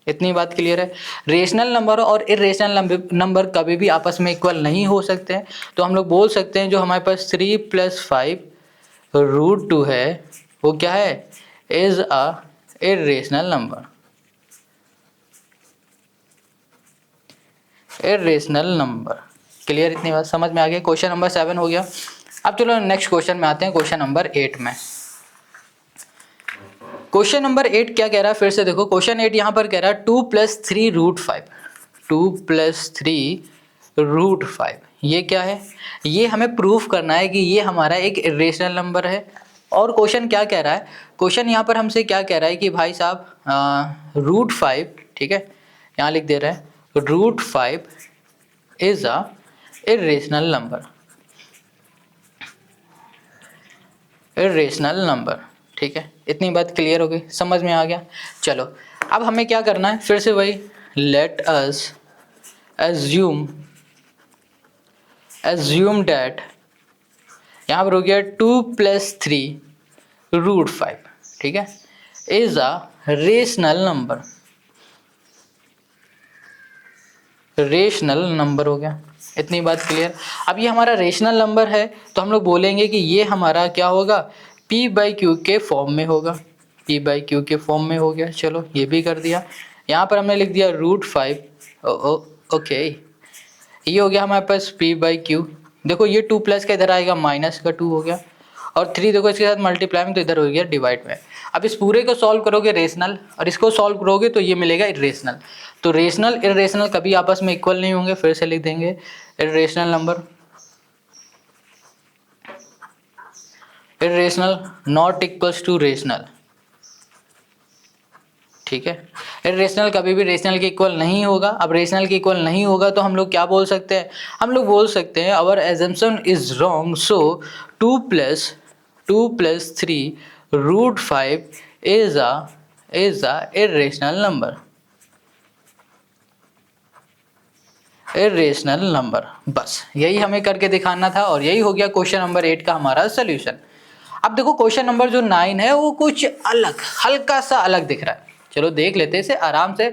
इतनी बात क्लियर है। रेशनल नंबर और इर्रेशनल नंबर कभी भी आपस में इक्वल नहीं हो सकते हैं, तो हम लोग बोल सकते हैं जो हमारे पास 3 + 5√2 है वो क्या है, is a irrational number. Irrational number, clear. इतनी बात समझ में आ गई। क्वेश्चन नंबर 7 हो गया। अब चलो नेक्स्ट क्वेश्चन में आते हैं, क्वेश्चन नंबर 8 में। क्वेश्चन नंबर 8 क्या कह रहा है, फिर से देखो क्वेश्चन 8 यहाँ पर कह रहा है 2 + 3√5। 2 + 3√5 ये क्या है, ये हमें प्रूफ करना है कि ये हमारा एक इर्रेशनल नंबर है। और क्वेश्चन क्या कह रहा है, क्वेश्चन यहाँ पर हमसे क्या कह रहा है कि भाई साहब √5, ठीक है, यहाँ लिख दे रहा है √5 is a irrational number. Irrational number, ठीक है। इतनी बात क्लियर हो गई, समझ में आ गया। चलो अब हमें क्या करना है, फिर से वही, लेट अस एज्यूम डैट, यहाँ पर हो गया 2 + 3√5, ठीक है, is a rational number. Rational number हो गया। इतनी बात क्लियर। अब ये हमारा रेशनल नंबर है, तो हम लोग बोलेंगे कि ये हमारा क्या होगा, p/q के फॉर्म में होगा। p/q के फॉर्म में हो गया। चलो ये भी कर दिया। यहाँ पर हमने लिख दिया √5। ओके, ये हो गया हमारे पास p/q। देखो ये 2 प्लस का इधर आएगा, -2 हो गया, और 3 देखो इसके साथ मल्टीप्लाई में, तो इधर हो गया डिवाइड में। अब इस पूरे को सॉल्व करोगे रेशनल, और इसको सॉल्व करोगे तो ये मिलेगा इर्रेशनल। तो रेशनल इर्रेशनल कभी आपस में इक्वल नहीं होंगे। फिर से लिख देंगे, irrational number, irrational not equals to rational, ठीक है। इर्रेशनल कभी भी रेशनल के इक्वल नहीं होगा। अब रेशनल के इक्वल नहीं होगा तो हम लोग क्या बोल सकते हैं, हम लोग बोल सकते हैं our assumption is wrong, so 2 + 3√5 is a irrational number. Irrational number, बस यही हमें करके दिखाना था, और यही हो गया क्वेश्चन नंबर 8 का हमारा सोल्यूशन। अब देखो क्वेश्चन नंबर जो 9 है वो कुछ अलग, हल्का सा अलग दिख रहा है। चलो देख लेते हैं इसे आराम से।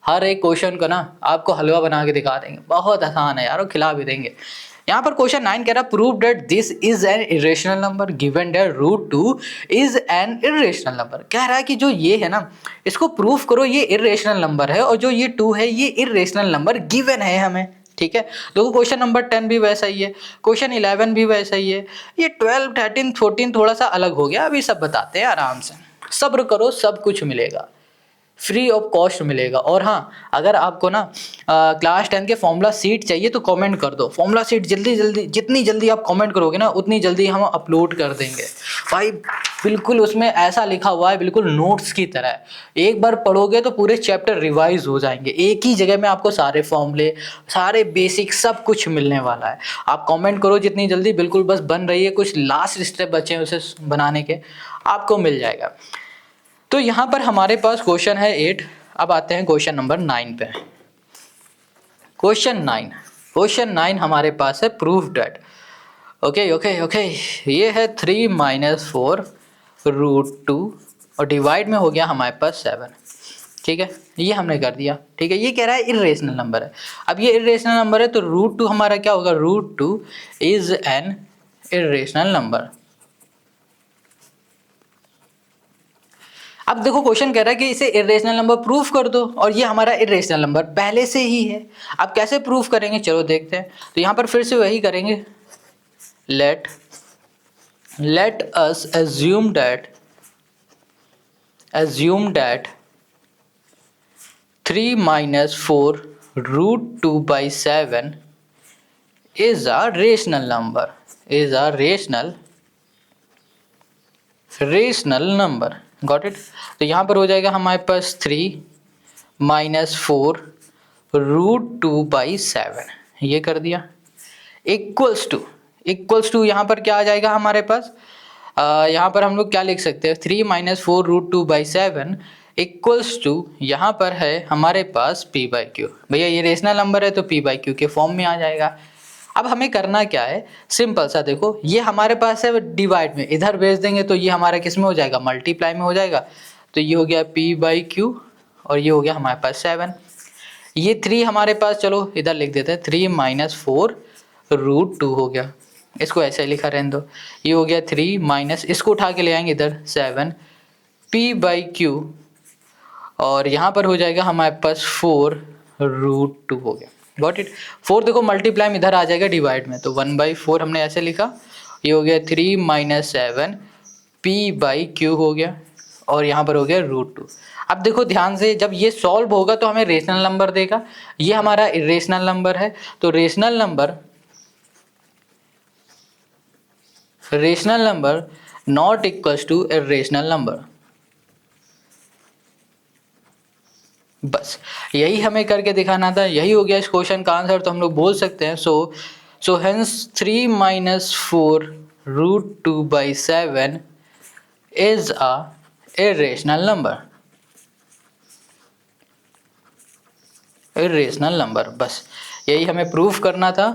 हर एक क्वेश्चन को ना आपको हलवा बना के दिखा देंगे, बहुत आसान है यार, और खिला भी देंगे। यहाँ पर क्वेश्चन 9 कह रहा है prove that this is an irrational number given that √2 is an irrational number. कह रहा है कि जो ये है ना, इसको प्रूफ करो ये इरेशनल नंबर है, और जो ये 2 है ये इरेशनल नंबर गिवन है हमें, ठीक है। देखो क्वेश्चन नंबर 10 भी वैसा ही है, क्वेश्चन 11 भी वैसा ही है, ये 12, 13, 14 थोड़ा सा अलग हो गया। अभी सब बताते हैं आराम से, सब्र करो, सब कुछ मिलेगा, फ्री ऑफ कॉस्ट मिलेगा। और हाँ, अगर आपको ना क्लास 10 के फॉर्मूला सीट चाहिए तो कमेंट कर दो। फॉर्मूला सीट जल्दी जल्दी, जितनी जल्दी आप कमेंट करोगे ना उतनी जल्दी हम अपलोड कर देंगे भाई। बिल्कुल उसमें ऐसा लिखा हुआ है, बिल्कुल नोट्स की तरह है। एक बार पढ़ोगे तो पूरे चैप्टर रिवाइज हो जाएंगे। एक ही जगह में आपको सारे फॉर्मूले, सारे बेसिक सब कुछ मिलने वाला है। आप कमेंट करो जितनी जल्दी, बिल्कुल बस बन रही है, कुछ लास्ट स्टेप बचे हैं उसे बनाने के, आपको मिल जाएगा। तो यहाँ पर हमारे पास क्वेश्चन है 8। अब आते हैं क्वेश्चन नंबर 9 पे। क्वेश्चन 9 हमारे पास है प्रूफ दैट, ओके, ये है 3 - 4√2 और डिवाइड में हो गया हमारे पास 7, ठीक है। ये हमने कर दिया, ठीक है। ये कह रहा है इर्रेशनल नंबर है। अब ये इर्रेशनल नंबर है तो √2 हमारा क्या होगा, √2 इज एन इर्रेशनल नंबर। अब देखो क्वेश्चन कह रहा है कि इसे इरेशनल नंबर प्रूफ कर दो, और ये हमारा इरेशनल नंबर पहले से ही है। अब कैसे प्रूफ करेंगे, चलो देखते हैं। तो यहाँ पर फिर से वही करेंगे, let us assume assume that 3 minus 4 root 2 by 7 is a rational number, is a rational number. Got it. तो यहाँ पर हो जाएगा हमारे पास 3 माइनस 4 रूट 2 बाई 7, ये कर दिया, इक्वल्स टू यहाँ पर क्या आ जाएगा हमारे पास, यहाँ पर हम लोग क्या लिख सकते हैं, 3 minus 4 root 2 by 7 equals to यहाँ पर है हमारे पास p बाई क्यू। भैया ये रेशनल नंबर है तो p बाई क्यू के फॉर्म में आ जाएगा। अब हमें करना क्या है, सिंपल सा, देखो ये हमारे पास है डिवाइड में, इधर भेज देंगे तो ये हमारा किस में हो जाएगा, मल्टीप्लाई में हो जाएगा। तो ये हो गया p बाई क्यू और ये हो गया हमारे पास 7। ये 3 हमारे पास, चलो इधर लिख देते हैं, 3 माइनस 4 रूट 2 हो गया, इसको ऐसे ही लिखा रहने दो। ये हो गया 3 माइनस, इसको उठा के ले आएंगे इधर 7 p बाई क्यू और यहाँ पर हो जाएगा हमारे पास 4 रूट 2 हो गया। Got it. 4 देखो मल्टीप्लाई में इधर आ जाएगा डिवाइड में, तो 1/4 हमने ऐसे लिखा। ये हो गया 3 माइनस 7 p बाई क्यू हो गया और यहाँ पर हो गया रूट 2। अब देखो ध्यान से, जब ये सॉल्व होगा तो हमें रेशनल नंबर देगा, ये हमारा इरेशनल नंबर है, तो rational number not equals to irrational number. बस यही हमें करके दिखाना था, यही हो गया इस क्वेश्चन का आंसर। तो हम लोग बोल सकते हैं so hence 3 minus 4 root 2 by 7 is a irrational number. बस यही हमें प्रूफ करना था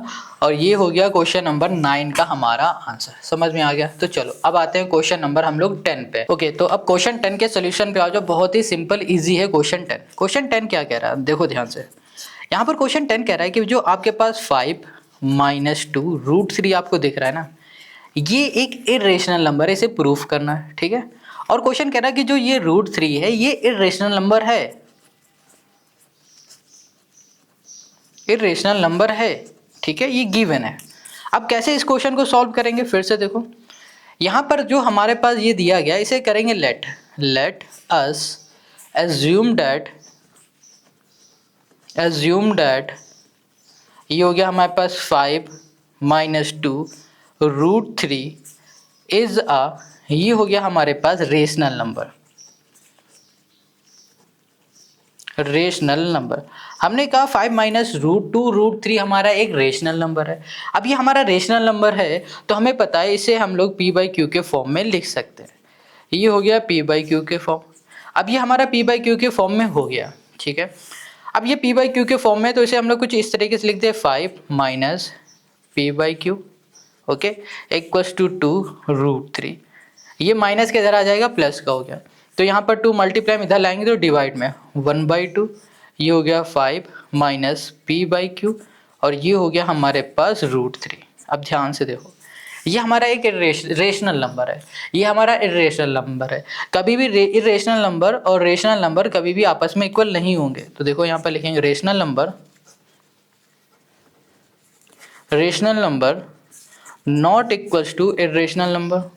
और ये हो गया क्वेश्चन नंबर 9 का हमारा आंसर। समझ में आ गया। तो चलो अब आते हैं क्वेश्चन नंबर हम लोग 10 पे। ओके, तो अब क्वेश्चन 10 के सोल्यूशन पे आ जाओ। बहुत ही सिंपल इजी है क्वेश्चन 10। क्वेश्चन 10 क्या कह रहा है, देखो ध्यान से। यहाँ पर क्वेश्चन 10 कह रहा है कि जो आपके पास 5 माइनस 2 रूट 3 आपको दिख रहा है ना, ये एक इरेशनल नंबर है, इसे प्रूफ करना है, ठीक है। और क्वेश्चन कह रहा है कि जो ये रूट 3 है ये इरेशनल नंबर है, इरेशनल नंबर है, ठीक है, ये गिवन है। अब कैसे इस क्वेश्चन को सॉल्व करेंगे, फिर से देखो यहाँ पर जो हमारे पास ये दिया गया, इसे करेंगे लेट अस एज्यूम दैट ये हो गया हमारे पास 5 माइनस 2 रूट 3 इज अ, ये हो गया हमारे पास रेशनल नंबर। हमने कहा 5 माइनस रूट 2 रूट 3 हमारा एक रेशनल नंबर है। अब ये हमारा रेशनल नंबर है तो हमें पता है इसे हम लोग p बाई क्यू के फॉर्म में लिख सकते हैं। ये हो गया p बाई क्यू के फॉर्म। अब ये हमारा p बाई क्यू के फॉर्म में हो गया, ठीक है। अब ये p बाई क्यू के फॉर्म में, तो इसे हम लोग कुछ इस तरीके से लिखते हैं, 5 minus p by Q, okay, equals to 2 root 3। ये माइनस के इधर आ जाएगा, प्लस का हो गया, तो यहाँ पर 2 मल्टीप्लाई में इधर लाएंगे तो डिवाइड में 1/2। ये हो गया 5 माइनस p बाई क्यू और ये हो गया हमारे पास रूट 3। अब ध्यान से देखो, ये हमारा एक रेशनल नंबर है, ये हमारा इरेशनल नंबर है। कभी भी इरेशनल नंबर और रेशनल नंबर कभी भी आपस में इक्वल नहीं होंगे। तो देखो यहाँ पर लिखेंगे rational number not equals to irrational number.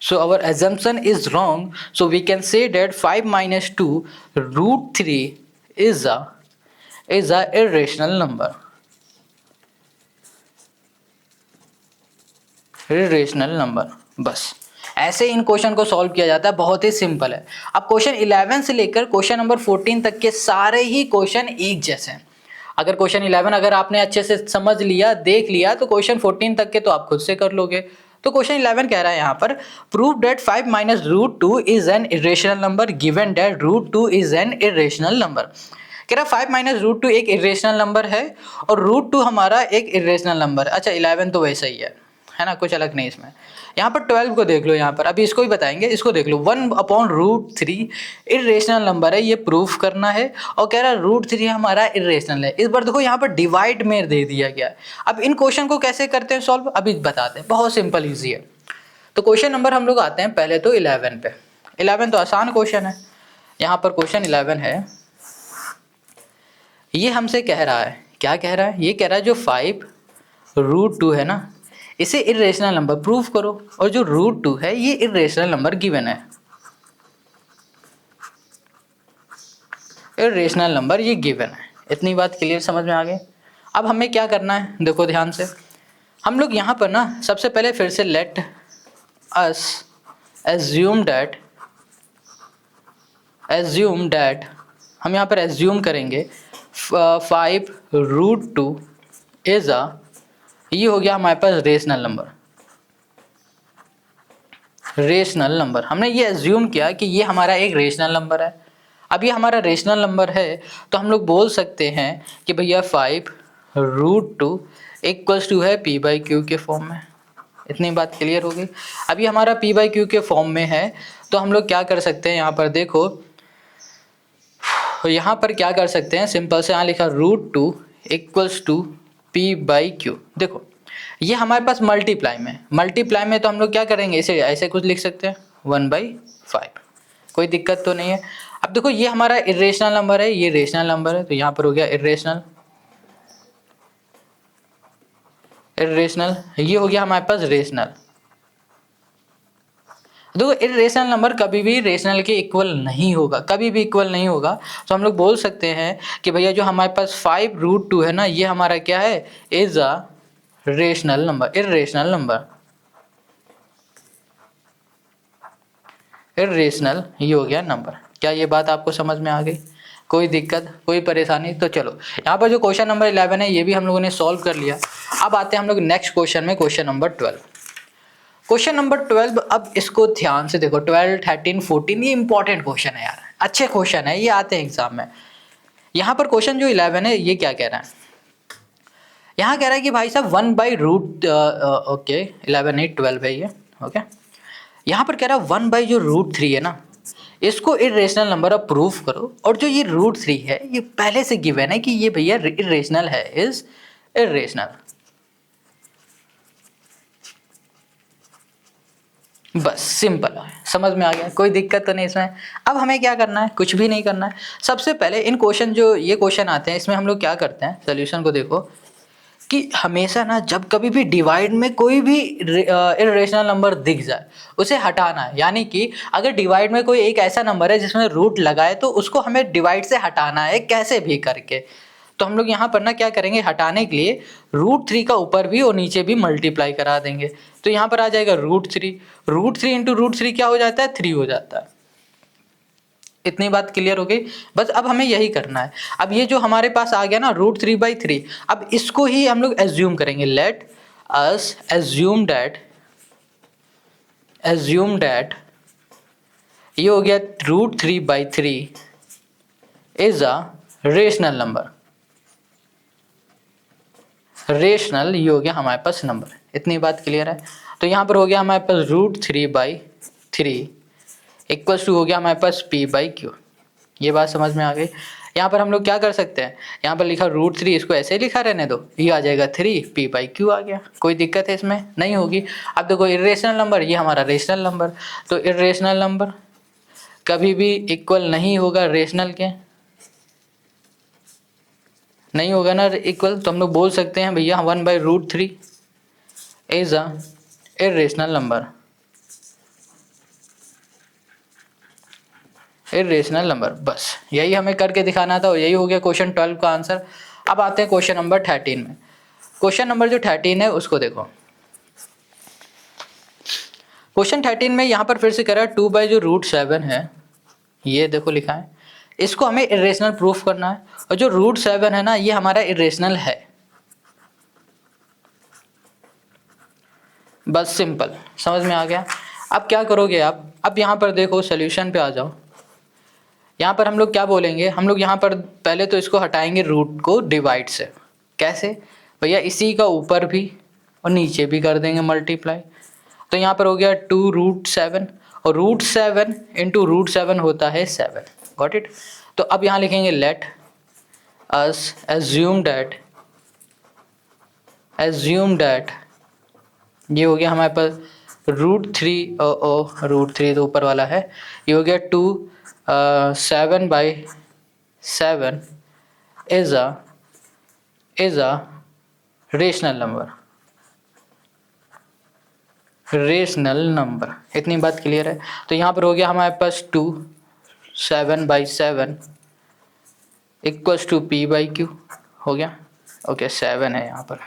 So our assumption is wrong. So we can say that 5 minus 2 root 3 is a irrational number. बस ऐसे इन क्वेश्चन को सॉल्व किया जाता है, बहुत ही सिंपल है। अब क्वेश्चन 11 से लेकर क्वेश्चन नंबर 14 तक के सारे ही क्वेश्चन एक जैसे हैं। अगर क्वेश्चन 11 अगर आपने अच्छे से समझ लिया, देख लिया, तो क्वेश्चन 14 तक के तो आप खुद से कर लोगे। तो क्वेश्चन 11 कह रहा है यहाँ पर, prove that 5 minus root 2 is an irrational number given that root 2 is an irrational number. कह रहा 5 माइनस रूट 2 एक इरेशनल नंबर है और रूट 2 हमारा एक इरेशनल नंबर। अच्छा 11 तो वैसा ही है ना, कुछ अलग नहीं इसमें। यहाँ पर 12 को देख लो, यहाँ पर अभी इसको ही बताएंगे, इसको देख लो। 1/√3 इरेशनल नंबर है, ये प्रूफ करना है। और कह रहा है रूट 3 हमारा इरेशनल है। इस बार देखो यहाँ पर डिवाइड में दे दिया गया है। अब इन क्वेश्चन को कैसे करते हैं सॉल्व, अभी बताते हैं, बहुत सिंपल ईजी है। तो क्वेश्चन नंबर हम लोग आते हैं पहले तो 11 पे। 11 तो आसान क्वेश्चन है। यहाँ पर क्वेश्चन 11 है, ये हमसे कह रहा है, क्या कह रहा है, ये कह रहा है जो 5√2 है ना, इसे इरेशनल नंबर प्रूव करो, और जो रूट 2 है ये इरेशनल नंबर गिवन है, इरेशनल नंबर ये गिवन है। इतनी बात क्लियर समझ में आ गई। अब हमें क्या करना है, देखो ध्यान से, हम लोग यहाँ पर ना सबसे पहले फिर से लेट अस एज्यूम डैट हम यहाँ पर एज्यूम करेंगे 5 रूट 2 इज अ, ये हो गया हमारे पास रेशनल नंबर। हमने ये एज्यूम किया कि ये हमारा एक रेशनल नंबर है। अब ये हमारा रेशनल नंबर है तो हम लोग बोल सकते हैं कि भैया 5 रूट 2 इक्वल्स टू है पी बाई क्यू के फॉर्म में। इतनी बात क्लियर हो गई। अब ये हमारा पी बाई क्यू के फॉर्म में है तो हम लोग क्या कर सकते हैं, यहाँ पर देखो, यहाँ पर क्या कर सकते हैं, सिंपल से यहाँ लिखा root 2 equals to P by Q. देखो ये हमारे पास मल्टीप्लाई में तो हम लोग क्या करेंगे, इसे ऐसे कुछ लिख सकते हैं 1/5, कोई दिक्कत तो नहीं है। अब देखो ये हमारा इरेशनल नंबर है, ये रेशनल नंबर है, तो यहाँ पर हो गया इरेशनल, ये हो गया हमारे पास रेशनल। देखो इरेशनल नंबर कभी भी रेशनल के इक्वल नहीं होगा, कभी भी इक्वल नहीं होगा। तो हम लोग बोल सकते हैं कि भैया जो हमारे पास 5 रूट 2 है ना, ये हमारा क्या है, is a rational number, irrational number, irrational ये हो गया नंबर। क्या ये बात आपको समझ में आ गई, कोई दिक्कत कोई परेशानी? तो चलो यहाँ पर जो क्वेश्चन नंबर 11 है ये भी हम लोगों ने सॉल्व कर लिया। अब आते हैं हम लोग नेक्स्ट क्वेश्चन में, क्वेश्चन नंबर 12। क्वेश्चन नंबर 12, अब इसको ध्यान से देखो, 12, 13, 14 ये इंपॉर्टेंट क्वेश्चन है यार, अच्छे क्वेश्चन है, ये आते हैं एग्जाम में। यहाँ पर क्वेश्चन जो 11 है ये क्या कह रहा है, यहाँ कह रहा है कि भाई साहब 1/रूट, ओके 11 नहीं 12 है ये, ओके। यहाँ पर कह रहा है 1/ जो रूट 3 है ना, इसको इरेशनल नंबर अब प्रूफ करो, और जो ये रूट 3 है ये पहले से गिवन है कि ये भैया इरेशनल है, इज इरेशनल। बस सिंपल है, समझ में आ गया, कोई दिक्कत तो नहीं इसमें। अब हमें क्या करना है, कुछ भी नहीं करना है। सबसे पहले इन क्वेश्चन जो ये क्वेश्चन आते हैं इसमें हम लोग क्या करते हैं, सोल्यूशन को देखो कि हमेशा ना जब कभी भी डिवाइड में कोई भी इरेशनल नंबर दिख जाए उसे हटाना है। यानी कि अगर डिवाइड में कोई एक ऐसा नंबर है जिसमें रूट लगा है तो उसको हमें डिवाइड से हटाना है कैसे भी करके। तो हम लोग यहाँ पर ना क्या करेंगे, हटाने के लिए रूट 3 का ऊपर भी और नीचे भी मल्टीप्लाई करा देंगे। तो यहाँ पर आ जाएगा रूट थ्री इंटू रूट 3 क्या हो जाता है, 3 हो जाता है। इतनी बात क्लियर हो गई। बस अब हमें यही करना है। अब ये जो हमारे पास आ गया ना √3/3, अब इसको ही हम लोग एज्यूम करेंगे। लेट अस एज्यूम डैट ये हो गया √3/3 is a rational number, rational ये हो गया हमारे पास नंबर। इतनी बात क्लियर है। तो यहाँ पर हो गया हमारे पास √3/3 इक्वल्स टू हो गया हमारे पास P/Q। ये बात समझ में आ गई। यहाँ पर हम लोग क्या कर सकते हैं, यहाँ पर लिखा √3, इसको ऐसे ही लिखा रहने दो, ये आ जाएगा 3, P/Q आ गया। कोई दिक्कत है इसमें नहीं होगी। अब देखो इरेशनल नंबर, ये हमारा रेशनल नंबर, तो इरेशनल नंबर कभी भी इक्वल नहीं होगा रेशनल के, नहीं होगा ना इक्वल। तो हम लोग बोल सकते हैं भैया 1/√3 is a irrational number, irrational number. बस यही हमें करके दिखाना था और यही हो गया क्वेश्चन 12 का आंसर। अब आते हैं क्वेश्चन नंबर 13 में। क्वेश्चन नंबर जो 13 है उसको देखो। क्वेश्चन 13 में यहाँ पर फिर से कह रहा है 2 जो √7 है, ये देखो लिखा है, इसको हमें इरेशनल प्रूफ करना है। और जो √7 है ना ये हमारा इरेशनल है। बस सिंपल, समझ में आ गया। अब क्या करोगे आप, अब यहाँ पर देखो सोल्यूशन पे आ जाओ। यहाँ पर हम लोग क्या बोलेंगे, हम लोग यहाँ पर पहले तो इसको हटाएंगे रूट को डिवाइड से। कैसे भैया, इसी का ऊपर भी और नीचे भी कर देंगे मल्टीप्लाई। तो यहाँ पर हो गया 2√7, और √7 इंटू √7 होता है 7। Got it. तो अब यहाँ लिखेंगे लेट अस एज्यूम डैट ये हो गया हमारे पास √3, √3 तो ऊपर वाला है, ये हो गया 7/7 is a rational number. Rational number. इतनी बात क्लियर है। तो यहाँ पर हो गया हमारे पास 2 7/7 इक्वल्स टू p/q हो गया। ओके 7 है यहाँ पर,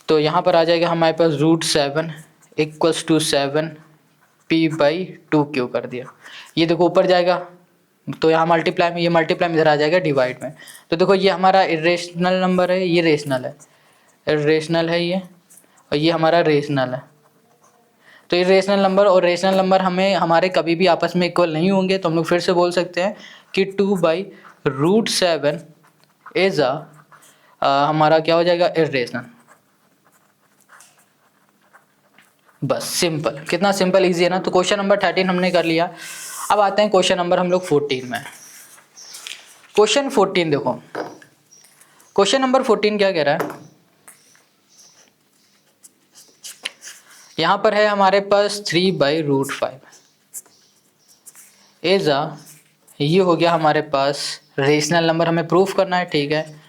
तो यहाँ पर आ जाएगा हमारे पास √7 इक्वल्स टू 7 p/2q कर दिया। ये देखो ऊपर जाएगा तो यहाँ मल्टीप्लाई में, ये मल्टीप्लाई में इधर आ जाएगा डिवाइड में। तो देखो ये हमारा इरेशनल नंबर है, ये रेशनल है, इरेशनल है ये, और ये हमारा रेशनल है। तो इरेशनल नंबर और रेशनल नंबर हमें हमारे कभी भी आपस में इक्वल नहीं होंगे, तो हम लोग फिर से बोल सकते हैं कि 2/√7 इज हमारा क्या हो जाएगा, इरेशनल। बस सिंपल, कितना सिंपल इजी है ना। तो क्वेश्चन नंबर 13 हमने कर लिया। अब आते हैं क्वेश्चन नंबर हम लोग 14 में। क्वेश्चन 14 देखो, क्वेश्चन नंबर 14 क्या कह रहा है, यहां पर है हमारे पास 3/√5 इज ये हो गया हमारे पास रेशनल नंबर, हमें प्रूफ करना है, ठीक है।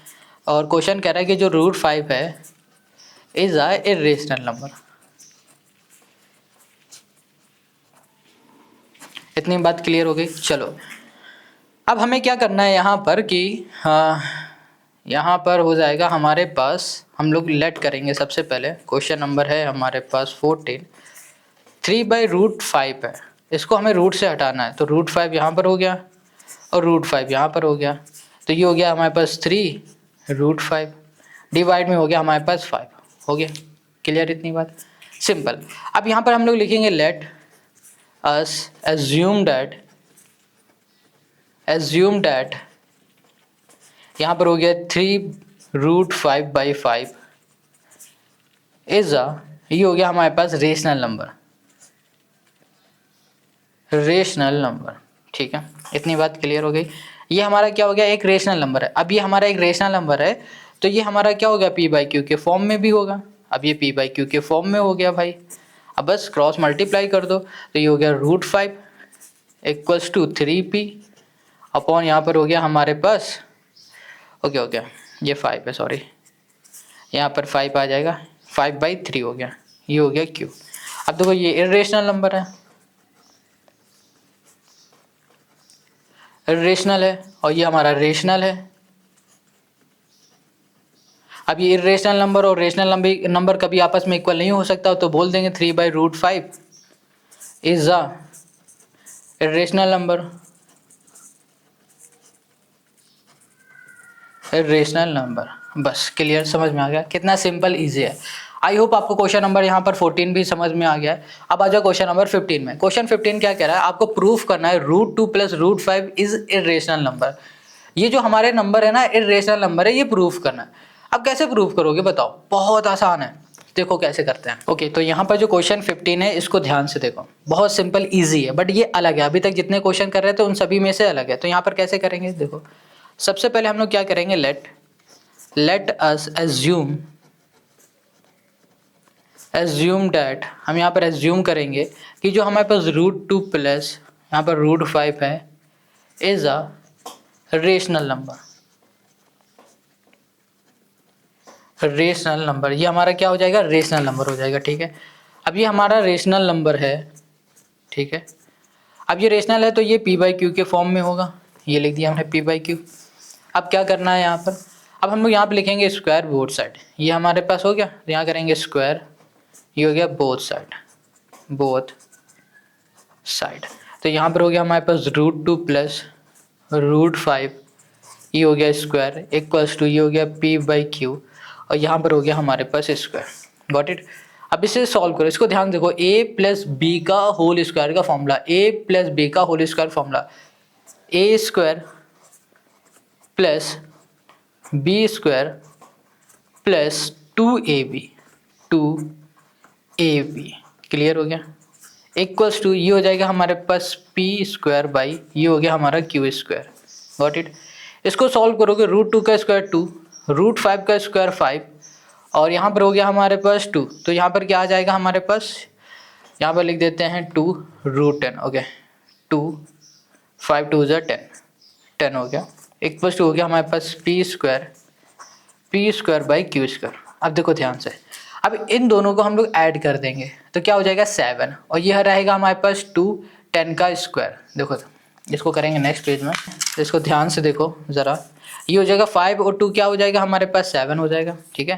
और क्वेश्चन कह रहा है कि जो √5 है इज इरेशनल नंबर। इतनी बात क्लियर हो गई। चलो अब हमें क्या करना है यहाँ पर कि यहाँ पर हो जाएगा हमारे पास, हम लोग लेट करेंगे सबसे पहले। क्वेश्चन नंबर है हमारे पास 14, 3/√5 है, इसको हमें रूट से हटाना है। तो √5 यहाँ पर हो गया और √5 यहाँ पर हो गया, तो ये हो गया हमारे पास 3√5 डिवाइड में हो गया हमारे पास 5 हो गया। क्लियर इतनी बात, सिंपल। अब यहाँ पर हम लोग लिखेंगे लेट अस assume that यहाँ पर हो गया 3√5/5 इज ये हो गया हमारे पास रेशनल नंबर, रेशनल नंबर, ठीक है। इतनी बात क्लियर हो गई। ये हमारा क्या हो गया, एक रेशनल नंबर है। अब ये हमारा एक रेशनल नंबर है, तो ये हमारा क्या होगा, p/q के फॉर्म में भी होगा। अब ये p/q के फॉर्म में हो गया भाई, अब बस क्रॉस मल्टीप्लाई कर दो, तो ये हो गया √5 इक्वल्स टू 3p अपॉन यहाँ पर हो गया हमारे पास, ओके हो गया, ये 5 है, सॉरी, यहाँ पर 5 आ जाएगा, 5/3 हो गया, ये हो गया q। अब देखो ये इरेशनल नंबर है, इरेशनल है, और ये हमारा रेशनल है। अब ये इरेशनल नंबर और रेशनल नंबर कभी आपस में इक्वल नहीं हो सकता, तो बोल देंगे 3/√5 is a irrational number, irrational number. बस क्लियर, समझ में आ गया, कितना सिंपल इजी है। आई होप आपको क्वेश्चन नंबर यहाँ पर 14 भी समझ में आ गया है। अब आ जाओ क्वेश्चन नंबर 15 में। क्वेश्चन 15 क्या कह रहा है, आपको प्रूफ करना है √2 + √5 इज इरेशनल नंबर। ये जो हमारे नंबर है ना, इरेशनल नंबर है, ये प्रूफ करना है। अब कैसे प्रूफ करोगे बताओ, बहुत आसान है, देखो कैसे करते हैं। ओके तो यहाँ पर जो क्वेश्चन 15 है इसको ध्यान से देखो, बहुत सिंपल इजी है, बट ये अलग है, अभी तक जितने क्वेश्चन कर रहे थे उन सभी में से अलग है। तो यहाँ पर कैसे करेंगे देखो, सबसे पहले हम लोग क्या करेंगे, लेट अस assume that, हम यहाँ पर assume करेंगे कि जो हमारे पास √2 प्लस यहाँ पर √5 है is a rational number, rational number, ये हमारा क्या हो जाएगा, रेशनल नंबर हो जाएगा, ठीक है। अब ये हमारा रेशनल नंबर है, ठीक है। अब ये रेशनल है तो ये p/q के फॉर्म में होगा, ये लिख दिया हमने p/q। अब क्या करना है यहाँ पर, अब हम लोग यहाँ पे लिखेंगे स्क्वायर बोथ साइड, ये हमारे पास हो गया, तो यहाँ करेंगे स्क्वायर, ये हो गया बोथ साइड। तो यहाँ पर हो गया हमारे पास √2 प्लस √5, ये हो गया स्क्वायर इक्वल्स टू, ये हो गया p/q, और यहाँ पर हो गया हमारे पास स्क्वायर। Got it. अब इसे सॉल्व करो, इसको ध्यान देखो, a + b का होल स्क्वायर का फॉर्मूला, a + b का whole square formula a² + b² + 2ab, clear हो गया, इक्वल्स टू, ये हो जाएगा हमारे पास p², ये हो गया हमारा q²। Got it. इसको सॉल्व करोगे, √2 का स्क्वायर 2, √5 का स्क्वायर 5, और यहाँ पर हो गया हमारे पास 2, तो यहाँ पर क्या आ जाएगा हमारे पास, यहाँ पर लिख देते हैं 2√10, ओके, 2 5 2 = 10 हो गया, इक्वल्स टू हो गया हमारे पास p² / q²। अब देखो ध्यान से, अब इन दोनों को हम लोग ऐड कर देंगे तो क्या हो जाएगा 7, और यह रहेगा हमारे पास 2, 10 का स्क्वायर। देखो इसको करेंगे नेक्स्ट पेज में, तो इसको ध्यान से देखो ज़रा, ये हो जाएगा 5 और 2 क्या हो जाएगा हमारे पास 7 हो जाएगा, ठीक है।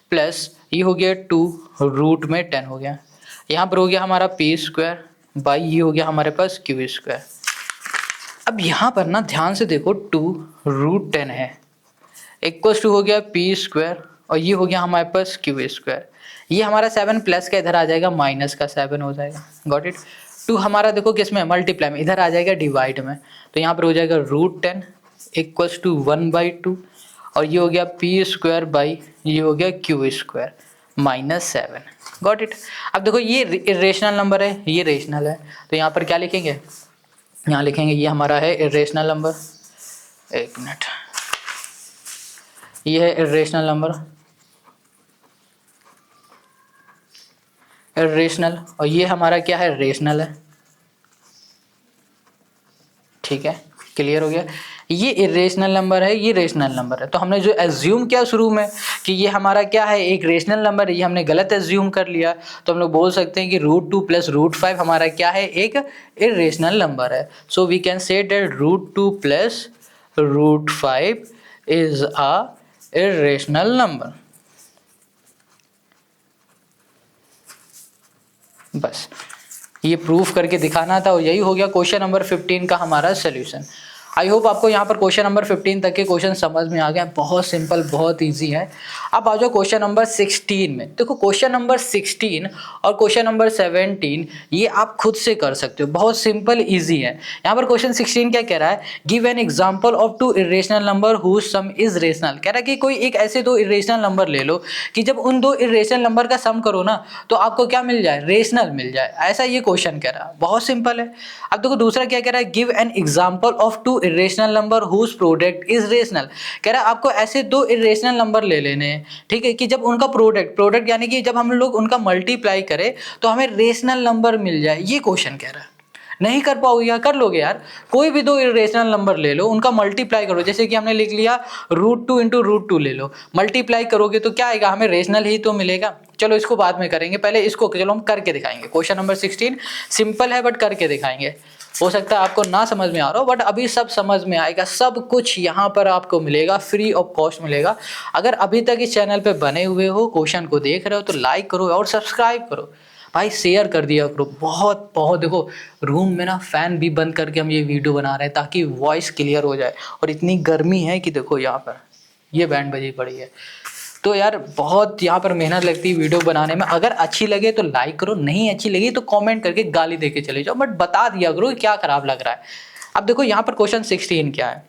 प्लस ये हो गया 2 रूट में 10 हो गया, यहाँ पर हो गया हमारा पी स्क्वायर बाई ये हो गया हमारे पास क्यू स्क्वायर। अब यहाँ पर ना ध्यान से देखो 2 रूट 10 है इक्वल्स टू हो गया पी स्क्वायर और ये हो गया हमारे पास क्यू स्क्वायर। ये हमारा 7 प्लस का इधर आ जाएगा माइनस का 7 हो जाएगा, गॉट इट। 2 हमारा देखो किस में मल्टीप्लाई में, इधर आ जाएगा डिवाइड में, तो यहाँ पर हो जाएगा रूट 10 इक्वल्स टू 1/2 और ये हो गया पी स्क्वायर बाई ये हो गया क्यू स्क्वायर -7, गॉट इट। अब देखो ये इरेशनल नंबर है, ये रेशनल है, तो यहाँ पर क्या लिखेंगे, यहाँ लिखेंगे ये हमारा है इरेशनल नंबर, एक मिनट, ये है इरेशनल नंबर, इरेशनल, और ये हमारा क्या है रेशनल है, ठीक है, क्लियर हो गया। ये इरेशनल नंबर है, ये रेशनल नंबर है, तो हमने जो एज्यूम किया शुरू में कि ये हमारा क्या है एक रेशनल नंबर है, ये हमने गलत एज्यूम कर लिया, तो हम लोग बोल सकते हैं कि √2 + √5 हमारा क्या है एक इरेशनल नंबर है। So we can say that √2 + √5 is a irrational number. बस ये प्रूफ करके दिखाना था और यही हो गया क्वेश्चन नंबर 15 का हमारा सोल्यूशन। आई होप आपको यहाँ पर क्वेश्चन नंबर 15 तक के क्वेश्चन समझ में आ गए, बहुत सिंपल बहुत इजी है। अब आ जाओ क्वेश्चन नंबर 16 में। देखो क्वेश्चन नंबर 16 और क्वेश्चन नंबर 17 ये आप खुद से कर सकते हो, बहुत सिंपल इजी है। यहाँ पर क्वेश्चन 16 क्या कह रहा है, give an example of 2 irrational number whose sum is rational. कह रहा है कि कोई एक ऐसे 2 इरेशनल नंबर ले लो कि जब उन 2 इरेशनल नंबर का सम करो ना तो आपको क्या मिल जाए, रेशनल मिल जाए, ऐसा ये क्वेश्चन कह रहा है, बहुत सिंपल है। अब देखो दूसरा क्या कह रहा है, give an example of 2 irrational number whose product is rational. कह रहा है आपको ऐसे 2 इरेशनल नंबर ले लेने हैं, ठीक है, कि जब उनका प्रोडक्ट यानी कि जब हम लोग उनका मल्टीप्लाई करें तो हमें रेशनल नंबर मिल जाए, ये क्वेश्चन कह रहा है। नहीं कर पाओगे या कर लोगे यार, कोई भी 2 इरेशनल नंबर ले लो, उनका मल्टीप्लाई करो, जैसे कि हमने लिख लिया √2 × √2 ले लो, मल्टीप्लाई करोगे तो क्या आएगा, हमें रेशनल ही तो मिलेगा। चलो इसको बाद में करेंगे, पहले इसको चलो हम करके दिखाएंगे। क्वेश्चन नंबर 16 सिंपल है बट करके दिखाएंगे। हो सकता है आपको ना समझ में आ रहा हो बट अभी सब समझ में आएगा, सब कुछ यहाँ पर आपको मिलेगा, फ्री ऑफ कॉस्ट मिलेगा। अगर अभी तक इस चैनल पे बने हुए हो, क्वेश्चन को देख रहे हो तो लाइक करो और सब्सक्राइब करो भाई, शेयर कर दिया करो। बहुत बहुत देखो रूम में ना फैन भी बंद करके हम ये वीडियो बना रहे हैं ताकि वॉइस क्लियर हो जाए, और इतनी गर्मी है कि देखो यहाँ पर ये बैंड बजी पड़ी है, तो यार बहुत यहाँ पर मेहनत लगती है वीडियो बनाने में। अगर अच्छी लगे तो लाइक करो, नहीं अच्छी लगी तो कमेंट करके गाली दे के चले जाओ, बट बता दिया करो क्या खराब लग रहा है। अब देखो यहाँ पर क्वेश्चन 16 क्या है,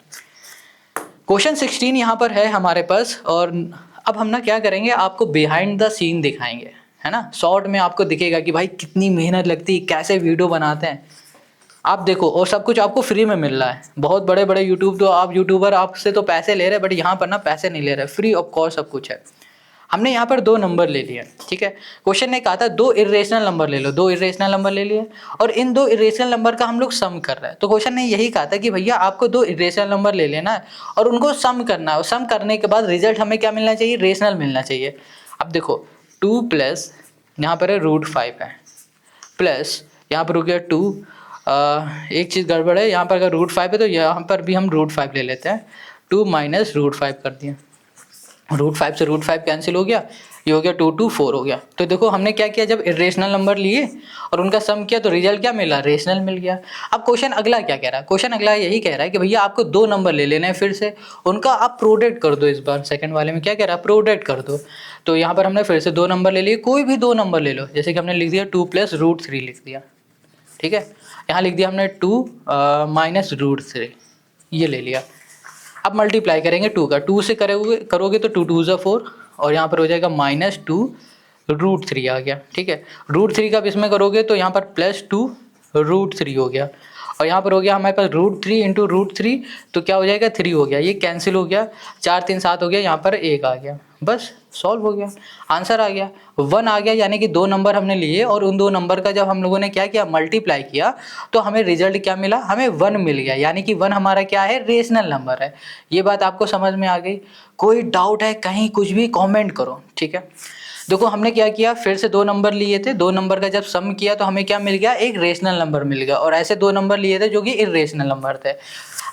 क्वेश्चन 16 यहाँ पर है हमारे पास, और अब हम ना क्या करेंगे, आपको बिहाइंड द सीन दिखाएंगे, है ना। शॉर्ट में आपको दिखेगा कि भाई कितनी मेहनत लगती है, कैसे वीडियो बनाते हैं, आप देखो, और सब कुछ आपको फ्री में मिल रहा है। बहुत बड़े बड़े यूट्यूबर आपसे तो पैसे ले रहे हैं, बट यहाँ पर ना पैसे नहीं ले रहे, फ्री ऑफ कॉस्ट सब कुछ है। हमने यहाँ पर 2 नंबर ले लिए, ठीक है। क्वेश्चन ने कहा था 2 इरेशनल नंबर ले लो, 2 इरेशनल नंबर ले लिए और इन 2 इरेशनल नंबर का हम लोग सम कर रहे हैं। तो क्वेश्चन ने यही कहा था कि भैया आपको 2 इरेशनल नंबर ले लेना है और उनको सम करना है, और सम करने के बाद रिजल्ट हमें क्या मिलना चाहिए, रेशनल मिलना चाहिए। अब देखो 2 प्लस यहाँ पर है √5 है, प्लस यहाँ पर हो गया 2, एक चीज़ गड़बड़ है, यहाँ पर अगर √5 है तो यहाँ पर भी हम √5 ले लेते हैं, 2 माइनस √5 कर दिया, √5 से √5 कैंसिल हो गया, ये हो गया 2 2 4 हो गया। तो देखो हमने क्या किया, जब इरेशनल नंबर लिए और उनका सम किया तो रिजल्ट क्या मिला, रेशनल मिल गया। अब क्वेश्चन अगला क्या कह रहा है, क्वेश्चन अगला यही कह रहा है कि भैया आपको 2 नंबर ले लेने हैं, फिर से उनका आप प्रोडक्ट कर दो। इस बार सेकंड वाले में क्या कह रहा है, प्रोडक्ट कर दो। तो यहाँ पर हमने फिर से 2 नंबर ले लिए, कोई भी 2 नंबर ले लो, जैसे कि हमने लिख दिया 2 + √3 लिख दिया, ठीक है। यहाँ लिख दिया हमने 2 माइनस √3, ये ले लिया। अब मल्टीप्लाई करेंगे 2 का, 2 से करोगे तो 2 2 ज़ा 4 और यहाँ पर हो जाएगा -2 √3 आ गया, ठीक है। √3 का इसमें करोगे तो यहाँ पर +2 √3 हो गया, और यहाँ पर हो गया हमारे पास √3 × √3, तो क्या हो जाएगा 3 हो गया, ये कैंसिल हो गया, 4 3 7 हो गया, यहाँ पर 1 आ गया, बस सॉल्व हो गया, आंसर आ गया 1 आ गया। यानी कि 2 नंबर हमने लिए और उन 2 नंबर का जब हम लोगों ने क्या किया, मल्टीप्लाई किया, तो हमें रिजल्ट क्या मिला, हमें 1 मिल गया। यानी कि 1 हमारा क्या है, रेशनल नंबर है। ये बात आपको समझ में आ गई, कोई डाउट है कहीं कुछ भी कमेंट करो, ठीक है। देखो हमने क्या किया, फिर से 2 नंबर लिए थे, 2 नंबर का जब सम किया तो हमें क्या मिल गया, एक रेशनल नंबर मिल गया, और ऐसे 2 नंबर लिए थे जो कि इर्रेशनल नंबर थे।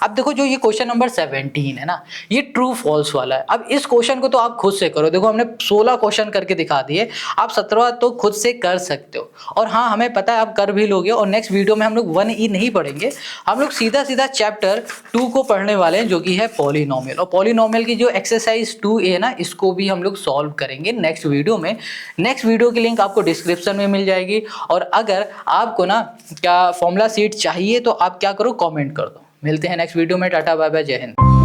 अब देखो जो ये क्वेश्चन नंबर 17 है ना, ये ट्रू फॉल्स वाला है। अब इस क्वेश्चन को तो आप खुद से करो, देखो हमने 16 क्वेश्चन करके दिखा दिए, आप 17 तो खुद से कर सकते हो। और हाँ, हमें पता है आप कर भी लोगे, और नेक्स्ट वीडियो में हम लोग 1E नहीं पढ़ेंगे, हम लोग सीधा सीधा चैप्टर 2 को पढ़ने वाले हैं, जो कि है पॉलिनोमियल। और पॉलिनोमियल की जो एक्सरसाइज 2A है ना, इसको भी हम लोग सॉल्व करेंगे नेक्स्ट वीडियो में। नेक्स्ट वीडियो की लिंक आपको डिस्क्रिप्शन में मिल जाएगी। और अगर आपको ना क्या फॉर्मूला सीट चाहिए तो आप क्या करो, कमेंट कर दो। मिलते हैं नेक्स्ट वीडियो में। टाटा बाय बाय, जय हिंद।